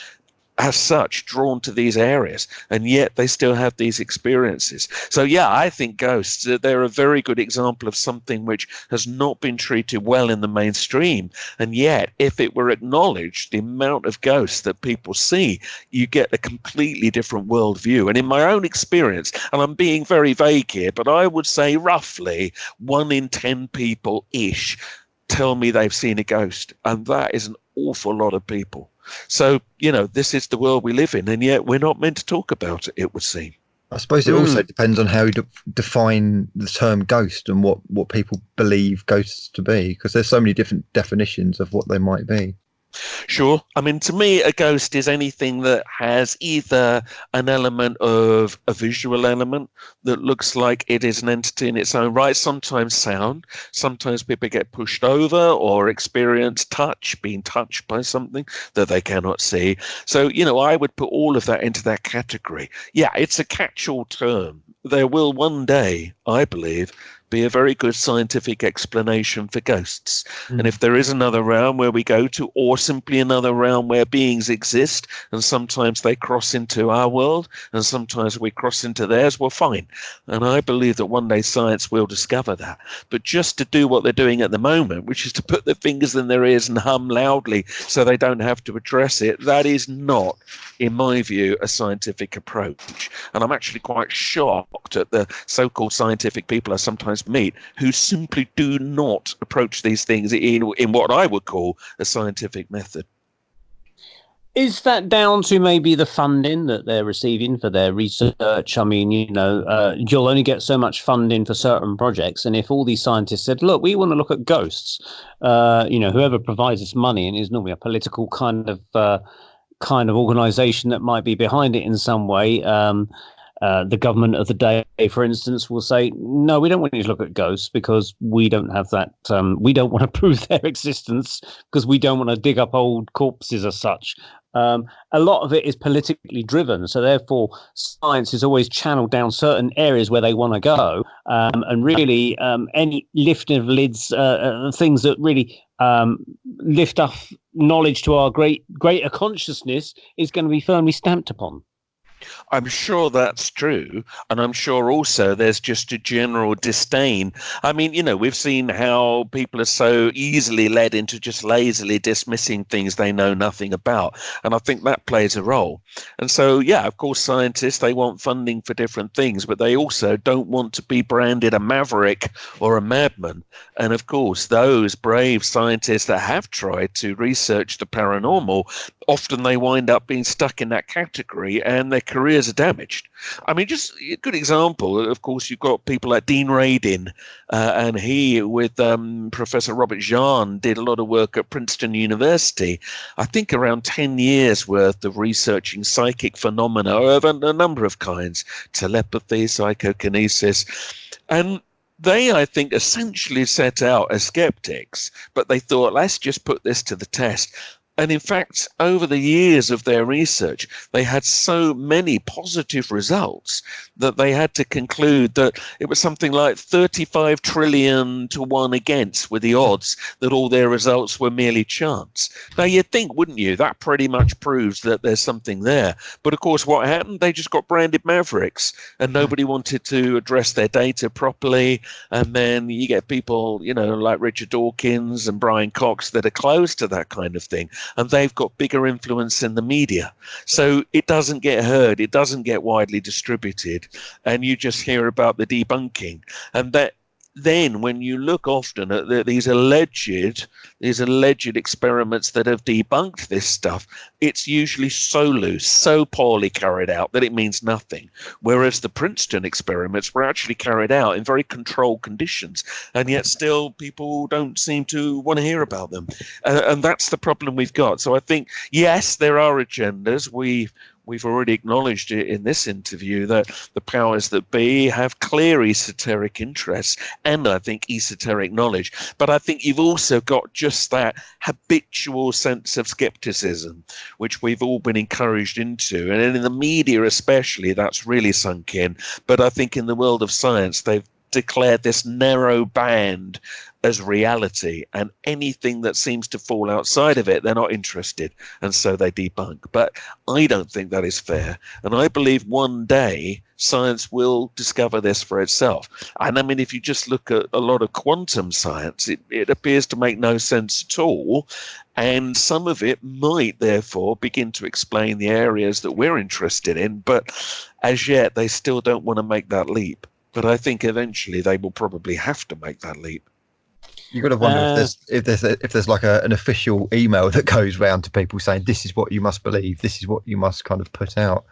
as such drawn to these areas, and yet they still have these experiences. So yeah, I think ghosts, they're a very good example of something which has not been treated well in the mainstream, and yet if it were acknowledged, the amount of ghosts that people see, you get a completely different worldview. And in my own experience, and I'm being very vague here, but I would say roughly 1 in 10 people ish tell me they've seen a ghost, and that is an awful lot of people. So, this is the world we live in, and yet we're not meant to talk about it would seem. I suppose it also depends on how you define the term ghost and what people believe ghosts to be, because there's so many different definitions of what they might be. Sure. I mean, to me, a ghost is anything that has either an element of a visual element that looks like it is an entity in its own right, sometimes sound, sometimes people get pushed over or experience touch, being touched by something that they cannot see. So, I would put all of that into that category. Yeah, it's a catch-all term. There will one day, I believe, be a very good scientific explanation for ghosts. And if there is another realm where we go to, or simply another realm where beings exist, and sometimes they cross into our world and sometimes we cross into theirs, well, fine. And I believe that one day science will discover that. But just to do what they're doing at the moment, which is to put their fingers in their ears and hum loudly so they don't have to address it, that is not, in my view, a scientific approach. And I'm actually quite shocked at the so-called scientific people I sometimes meet who simply do not approach these things in what I would call a scientific method. Is that down to maybe the funding that they're receiving for their research? I mean, you'll only get so much funding for certain projects. And if all these scientists said, look, we want to look at ghosts, whoever provides us money, and is normally a political kind of organization that might be behind it in some way, the government of the day, for instance, will say, no, we don't want you to look at ghosts because we don't have that. We don't want to prove their existence because we don't want to dig up old corpses as such. A lot of it is politically driven. So therefore, science is always channeled down certain areas where they want to go. And really, any lifting of lids, things that really lift up knowledge to our greater consciousness is going to be firmly stamped upon. I'm sure that's true. And I'm sure also there's just a general disdain. I mean, we've seen how people are so easily led into just lazily dismissing things they know nothing about. And I think that plays a role. And so, yeah, of course, scientists, they want funding for different things, but they also don't want to be branded a maverick or a madman. And of course, those brave scientists that have tried to research the paranormal, often they wind up being stuck in that category and their careers are damaged. I mean, just a good example, of course, you've got people like Dean Radin, and he, with Professor Robert Jahn, did a lot of work at Princeton University. I think around 10 years worth of researching psychic phenomena of a number of kinds, telepathy, psychokinesis. And they, I think, essentially set out as skeptics, but they thought, let's just put this to the test. And in fact, over the years of their research, they had so many positive results that they had to conclude that it was something like 35 trillion to 1 against with the odds that all their results were merely chance. Now, you'd think, wouldn't you, that pretty much proves that there's something there. But of course, what happened? They just got branded mavericks and nobody wanted to address their data properly. And then you get people, like Richard Dawkins and Brian Cox that are close to that kind of thing. And they've got bigger influence in the media. So it doesn't get heard. It doesn't get widely distributed. And you just hear about the debunking. And that then when you look often at these alleged experiments that have debunked this stuff, it's usually so loose, so poorly carried out that it means nothing. Whereas the Princeton experiments were actually carried out in very controlled conditions, and yet still people don't seem to want to hear about them. And that's the problem we've got. So I think, yes, there are agendas. We've already acknowledged it in this interview that the powers that be have clear esoteric interests and I think esoteric knowledge. But I think you've also got just that habitual sense of skepticism, which we've all been encouraged into. And in the media especially, that's really sunk in. But I think in the world of science, they've declared this narrow band as reality, and anything that seems to fall outside of it, they're not interested, and so they debunk. But I don't think that is fair, and I believe one day science will discover this for itself. And I mean, if you just look at a lot of quantum science, it appears to make no sense at all, and some of it might therefore begin to explain the areas that we're interested in, but as yet they still don't want to make that leap. But I think eventually they will probably have to make that leap. You've got to wonder if there's like an official email that goes round to people saying this is what you must believe, this is what you must kind of put out.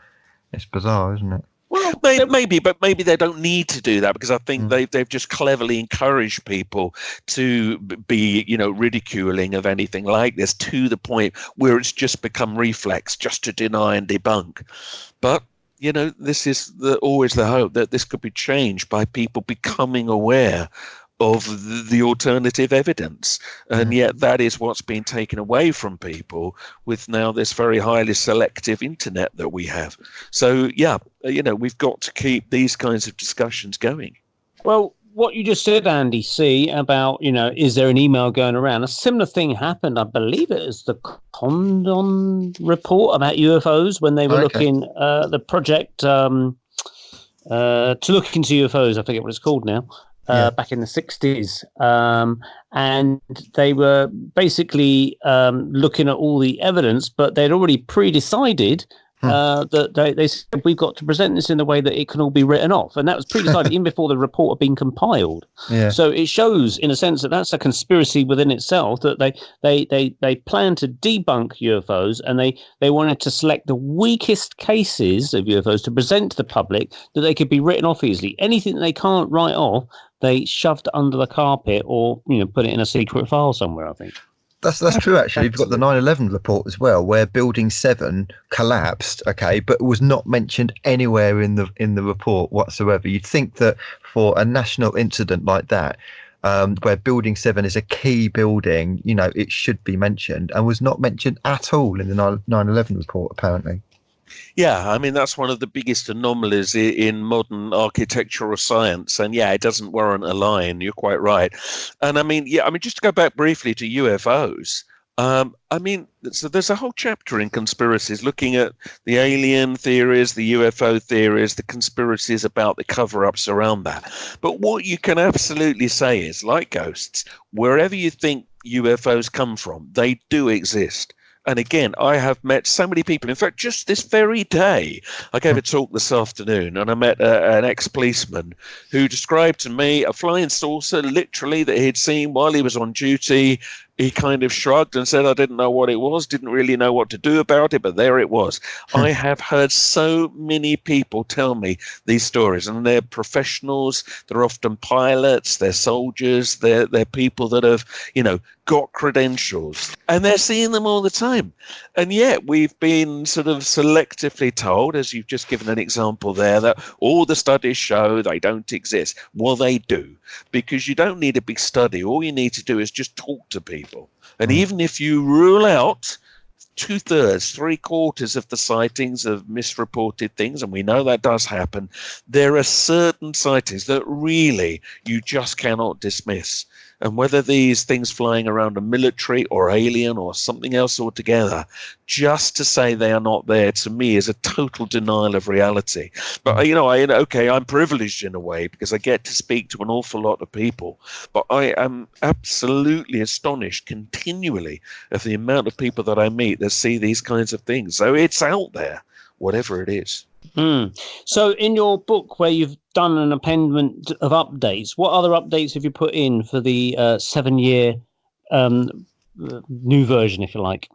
It's bizarre, isn't it? Well, maybe, but maybe they don't need to do that, because I think they've just cleverly encouraged people to be, ridiculing of anything like this to the point where it's just become reflex, just to deny and debunk. But this is always the hope that this could be changed by people becoming aware of the alternative evidence. And yet that is what's been taken away from people with now this very highly selective internet that we have. So, we've got to keep these kinds of discussions going. Well, what you just said, Andy, about, is there an email going around? A similar thing happened, I believe it was the Condon report about UFOs when they were looking, the project to look into UFOs, I forget what it's called now. Back in the 60s. And they were basically looking at all the evidence, but they'd already pre-decided that they said, we've got to present this in a way that it can all be written off. And that was pre-decided even before the report had been compiled. Yeah. So it shows, in a sense, that that's a conspiracy within itself, that they plan to debunk UFOs, and they wanted to select the weakest cases of UFOs to present to the public that they could be written off easily. Anything that they can't write off, they shoved under the carpet or put it in a secret file somewhere, I think. That's true, actually. You've got the 9/11 report as well, where Building 7 collapsed, but was not mentioned anywhere in the report whatsoever. You'd think that for a national incident like that, where Building 7 is a key building, it should be mentioned, and was not mentioned at all in the 9/11 report, apparently. Yeah, I mean, that's one of the biggest anomalies in modern architectural science. And it doesn't warrant a line. You're quite right. And just to go back briefly to UFOs, so there's a whole chapter in Conspiracies looking at the alien theories, the UFO theories, the conspiracies about the cover-ups around that. But what you can absolutely say is, like ghosts, wherever you think UFOs come from, they do exist. And again, I have met so many people. In fact, just this very day, I gave a talk this afternoon, and I met an ex-policeman who described to me a flying saucer, literally, that he'd seen while he was on duty. He kind of shrugged and said, I didn't know what it was, didn't really know what to do about it, but there it was. I have heard so many people tell me these stories, and they're professionals, they're often pilots, they're soldiers, they're people that have, got credentials, and they're seeing them all the time. And yet we've been sort of selectively told, as you've just given an example there, that all the studies show they don't exist. Well, they do, because you don't need a big study. All you need to do is just talk to people. And even if you rule out 2/3, 3/4 of the sightings of misreported things, and we know that does happen, there are certain sightings that really you just cannot dismiss. And whether these things flying around are military or alien or something else altogether, just to say they are not there, to me, is a total denial of reality. But, I'm privileged in a way because I get to speak to an awful lot of people. But I am absolutely astonished continually at the amount of people that I meet that see these kinds of things. So it's out there. whatever it is. So in your book, where you've done an appendment of updates, what other updates have you put in for the 7-year new version, if you like?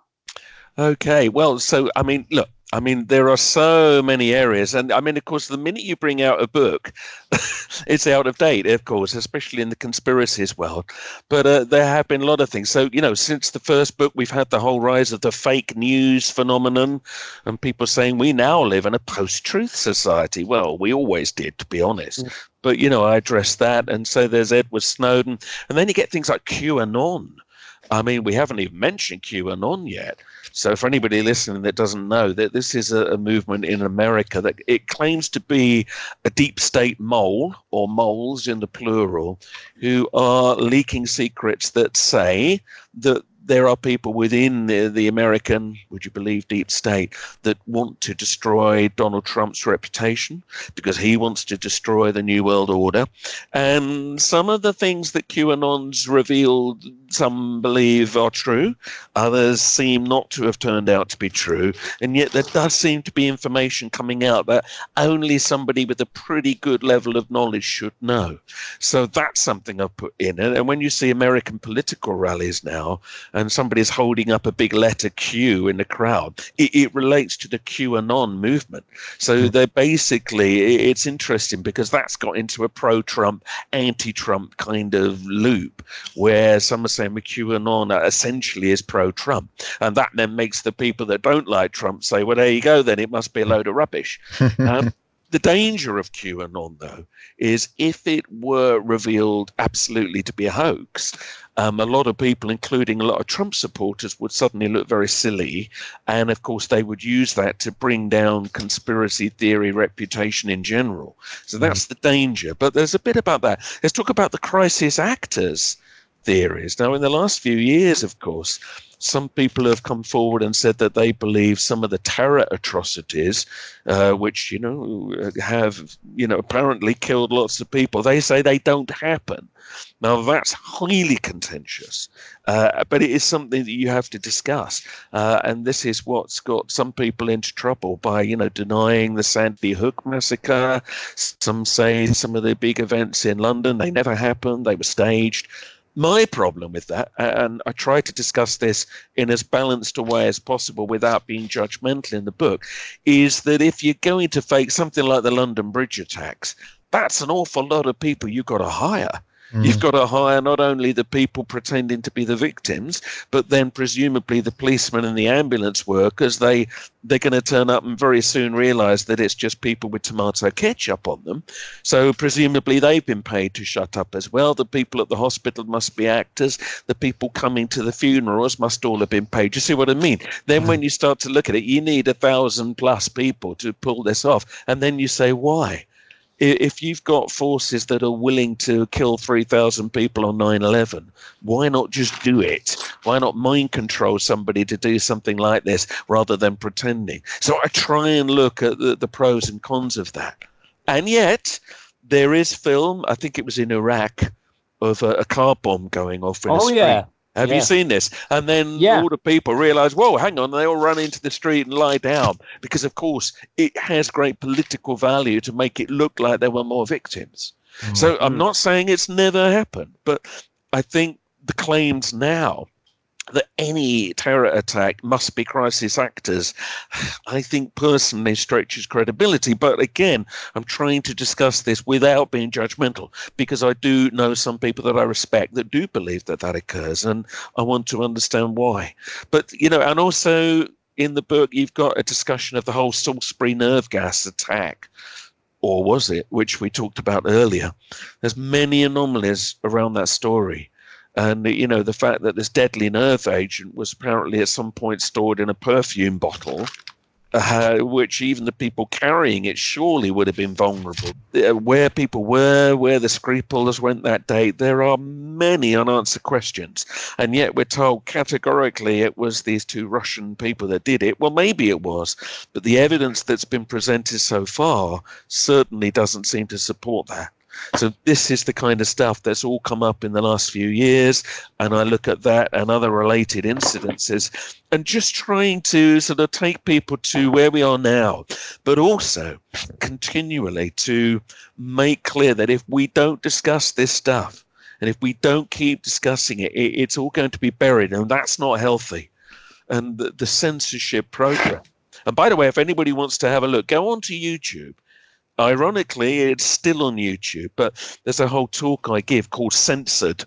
Okay, well, so I mean, look, I mean, there are so many areas, and I mean, of course, the minute you bring out a book, it's out of date, of course, especially in the conspiracies world. But there have been a lot of things. So, you know, since the first book, we've had the whole rise of the fake news phenomenon, and people saying we now live in a post-truth society. Well, we always did, to be honest. But, you know, I addressed that, and so there's Edward Snowden, and then you get things like QAnon. I mean, we haven't even mentioned QAnon yet. So for anybody listening that doesn't know, that this is a movement in America that it claims to be a deep state mole, or moles in the plural, who are leaking secrets that say that there are people within the American, would you believe, deep state that want to destroy Donald Trump's reputation because he wants to destroy the New World Order. And some of the things that QAnon's revealed, some believe are true. Others seem not to have turned out to be true. And yet there does seem to be information coming out that only somebody with a pretty good level of knowledge should know. So that's something I've put in. And when you see American political rallies now, and somebody's holding up a big letter Q in the crowd, it relates to the QAnon movement. So they're basically, it's interesting because that's got into a pro-Trump, anti-Trump kind of loop where some are saying QAnon essentially is pro-Trump. And that then makes the people that don't like Trump say, well, there you go, then it must be a load of rubbish. The danger of QAnon, though, is if it were revealed absolutely to be a hoax, a lot of people, including a lot of Trump supporters, would suddenly look very silly. And, of course, they would use that to bring down conspiracy theory reputation in general. So that's the danger. But there's a bit about that. Let's talk about the crisis actors theories. Now, in the last few years, of course, some people have come forward and said that they believe some of the terror atrocities, which, you know, have, you know, apparently killed lots of people, they say they don't happen. Now, that's highly contentious, but it is something that you have to discuss. And this is what's got some people into trouble by, you know, denying the Sandy Hook massacre. Some say some of the big events in London, they never happened, they were staged. My problem with that, and I try to discuss this in as balanced a way as possible without being judgmental in the book, is that if you're going to fake something like the London Bridge attacks, that's an awful lot of people you've got to hire. You've got to hire not only the people pretending to be the victims, but then presumably the policemen and the ambulance workers. They're going to turn up and very soon realize that it's just people with tomato ketchup on them. So presumably they've been paid to shut up as well. The people at the hospital must be actors. The people coming to the funerals must all have been paid. You see what I mean? Then when you start to look at it, you need 1,000+ people to pull this off. And then you say, why? If you've got forces that are willing to kill 3,000 people on 9/11, why not just do it? Why not mind control somebody to do something like this rather than pretending? So I try and look at the pros and cons of that. And yet there is film, I think it was in Iraq, of a car bomb going off in a street. Yeah. Have you seen this? And then all the people realize, whoa, hang on, they all run into the street and lie down because, of course, it has great political value to make it look like there were more victims. So I'm not saying it's never happened, but I think the claims now that any terror attack must be crisis actors, I think personally stretches credibility. But again, I'm trying to discuss this without being judgmental, because I do know some people that I respect that do believe that that occurs, and I want to understand why. But, you know, and also in the book, you've got a discussion of the whole Salisbury nerve gas attack. Or was it, which we talked about earlier? There's many anomalies around that story. And, you know, the fact that this deadly nerve agent was apparently at some point stored in a perfume bottle, which even the people carrying it surely would have been vulnerable. Where people were, where the Skripals went that day, there are many unanswered questions. And yet we're told categorically it was these two Russian people that did it. Well, maybe it was, but the evidence that's been presented so far certainly doesn't seem to support that. So this is the kind of stuff that's all come up in the last few years, and I look at that and other related incidences and just trying to sort of take people to where we are now, but also continually to make clear that if we don't discuss this stuff and if we don't keep discussing it, it's all going to be buried, and that's not healthy. And the censorship program. And by the way, if anybody wants to have a look, go onto YouTube. Ironically, it's still on YouTube, but there's a whole talk I give called Censored,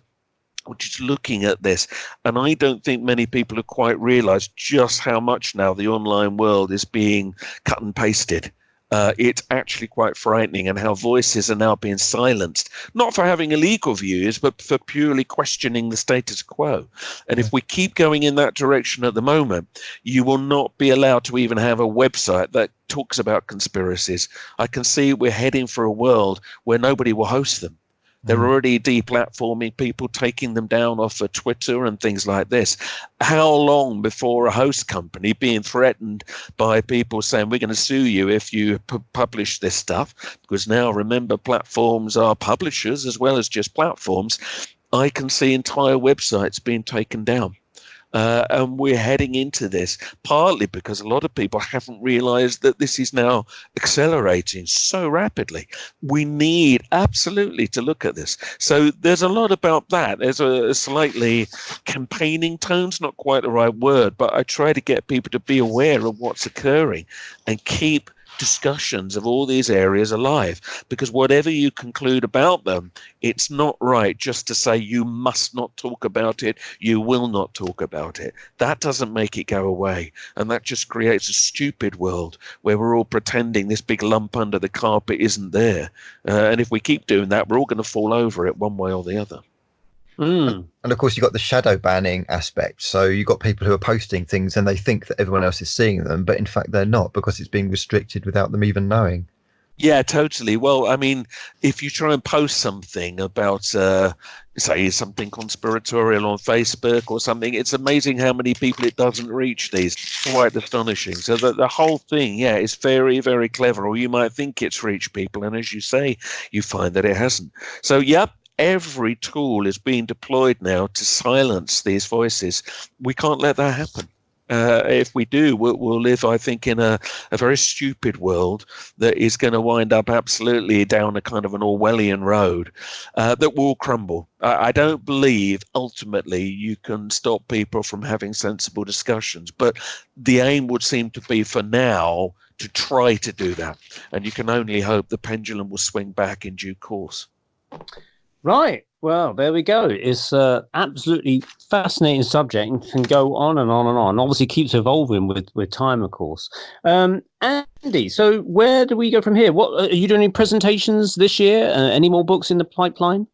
which is looking at this. And I don't think many people have quite realized just how much now the online world is being cut and pasted. It's actually quite frightening, and how voices are now being silenced, not for having illegal views, but for purely questioning the status quo. And if we keep going in that direction at the moment, you will not be allowed to even have a website that talks about conspiracies. I can see we're heading for a world where nobody will host them. They're already deplatforming people, taking them down off of Twitter and things like this. How long before a host company being threatened by people saying, we're going to sue you if you publish this stuff? Because now, remember, platforms are publishers as well as just platforms. I can see entire websites being taken down. And we're heading into this partly because a lot of people haven't realized that this is now accelerating so rapidly. We need absolutely to look at this. So there's a lot about that. There's a slightly campaigning tone's not quite the right word, but I try to get people to be aware of what's occurring and keep discussions of all these areas alive, because whatever you conclude about them, it's not right just to say you must not talk about it, you will not talk about it. That doesn't make it go away, and that just creates a stupid world where we're all pretending this big lump under the carpet isn't there, and if we keep doing that, we're all going to fall over it one way or the other. And of course, you've got the shadow banning aspect. So you've got people who are posting things and they think that everyone else is seeing them, but in fact they're not, because it's being restricted without them even knowing. Yeah, totally. Well, I mean, if you try and post something about, say, something conspiratorial on Facebook or something, it's amazing how many people it doesn't reach these. Quite astonishing. So the whole thing, yeah, is very, very clever. Or you might think it's reached people, and as you say, you find that it hasn't. So, yep. Every tool is being deployed now to silence these voices. We can't let that happen. If we do, we'll live, I think, in a very stupid world that is going to wind up absolutely down a kind of an Orwellian road that will crumble. I don't believe ultimately you can stop people from having sensible discussions, but the aim would seem to be for now to try to do that. And you can only hope the pendulum will swing back in due course. Right. Well, there we go. It's absolutely fascinating subject and can go on and on and on. Obviously keeps evolving with time, of course. Andy, so where do we go from here? What are you doing any presentations this year? Any more books in the pipeline?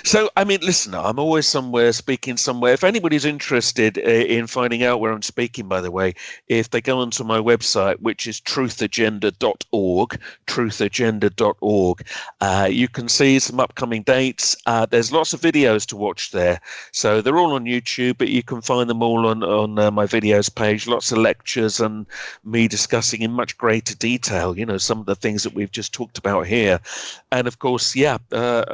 So, I mean, listen, I'm always somewhere, speaking somewhere. If anybody's interested in finding out where I'm speaking, by the way, if they go onto my website, which is truthagenda.org, you can see some upcoming dates. There's lots of videos to watch there. So they're all on YouTube, but you can find them all on my videos page. Lots of lectures and me discussing in much greater detail, some of the things that we've just talked about here. And of course, a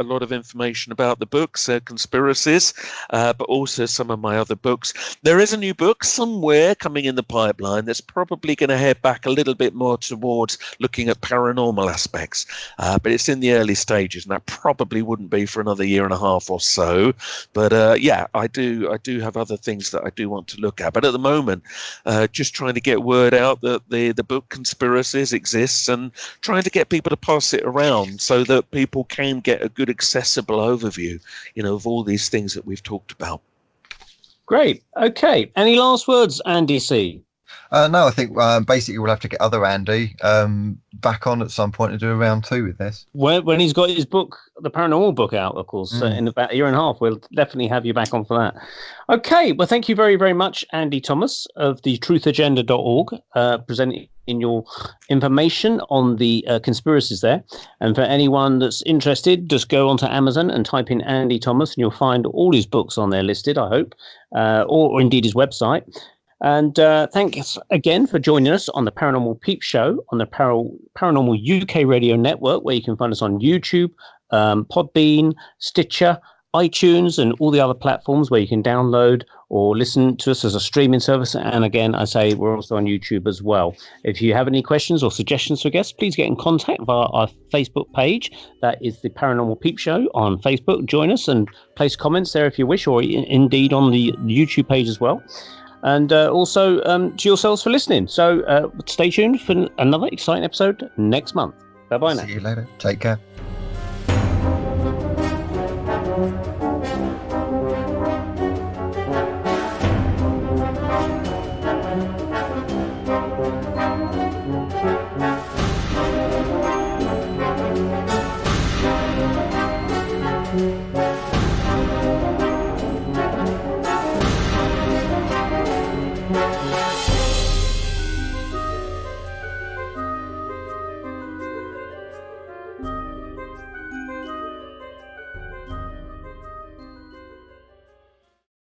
lot of information about the books, Conspiracies, but also some of my other books. There is a new book somewhere coming in the pipeline that's probably going to head back a little bit more towards looking at paranormal aspects, but it's in the early stages, and that probably wouldn't be for another year and a half or so. But I do have other things that I do want to look at. But at the moment, just trying to get word out that the book Conspiracies exists, and trying to get people to pass it around so that people can get a good accessible overview, of all these things that we've talked about. Great. Okay. Any last words, Andy C? No, I think basically we'll have to get other Andy back on at some point to do a round 2 with this. When he's got his book, the paranormal book out, of course, in about a year and a half, we'll definitely have you back on for that. Okay. Well, thank you very, very much, Andy Thomas of the truthagenda.org, presenting your information on the conspiracies there. And for anyone that's interested, just go onto Amazon and type in Andy Thomas, and you'll find all his books on there listed, I hope, or indeed his website. And thanks again for joining us on the Paranormal Peep Show on the Paranormal UK Radio Network, where you can find us on YouTube, Podbean, Stitcher, iTunes, and all the other platforms where you can download or listen to us as a streaming service. And again, I say we're also on YouTube as well. If you have any questions or suggestions for guests, please get in contact via our Facebook page. That is the Paranormal Peep Show on Facebook. Join us and place comments there if you wish, or indeed on the YouTube page as well. And also to yourselves for listening. So stay tuned for another exciting episode next month. Bye-bye now. See you later. Take care.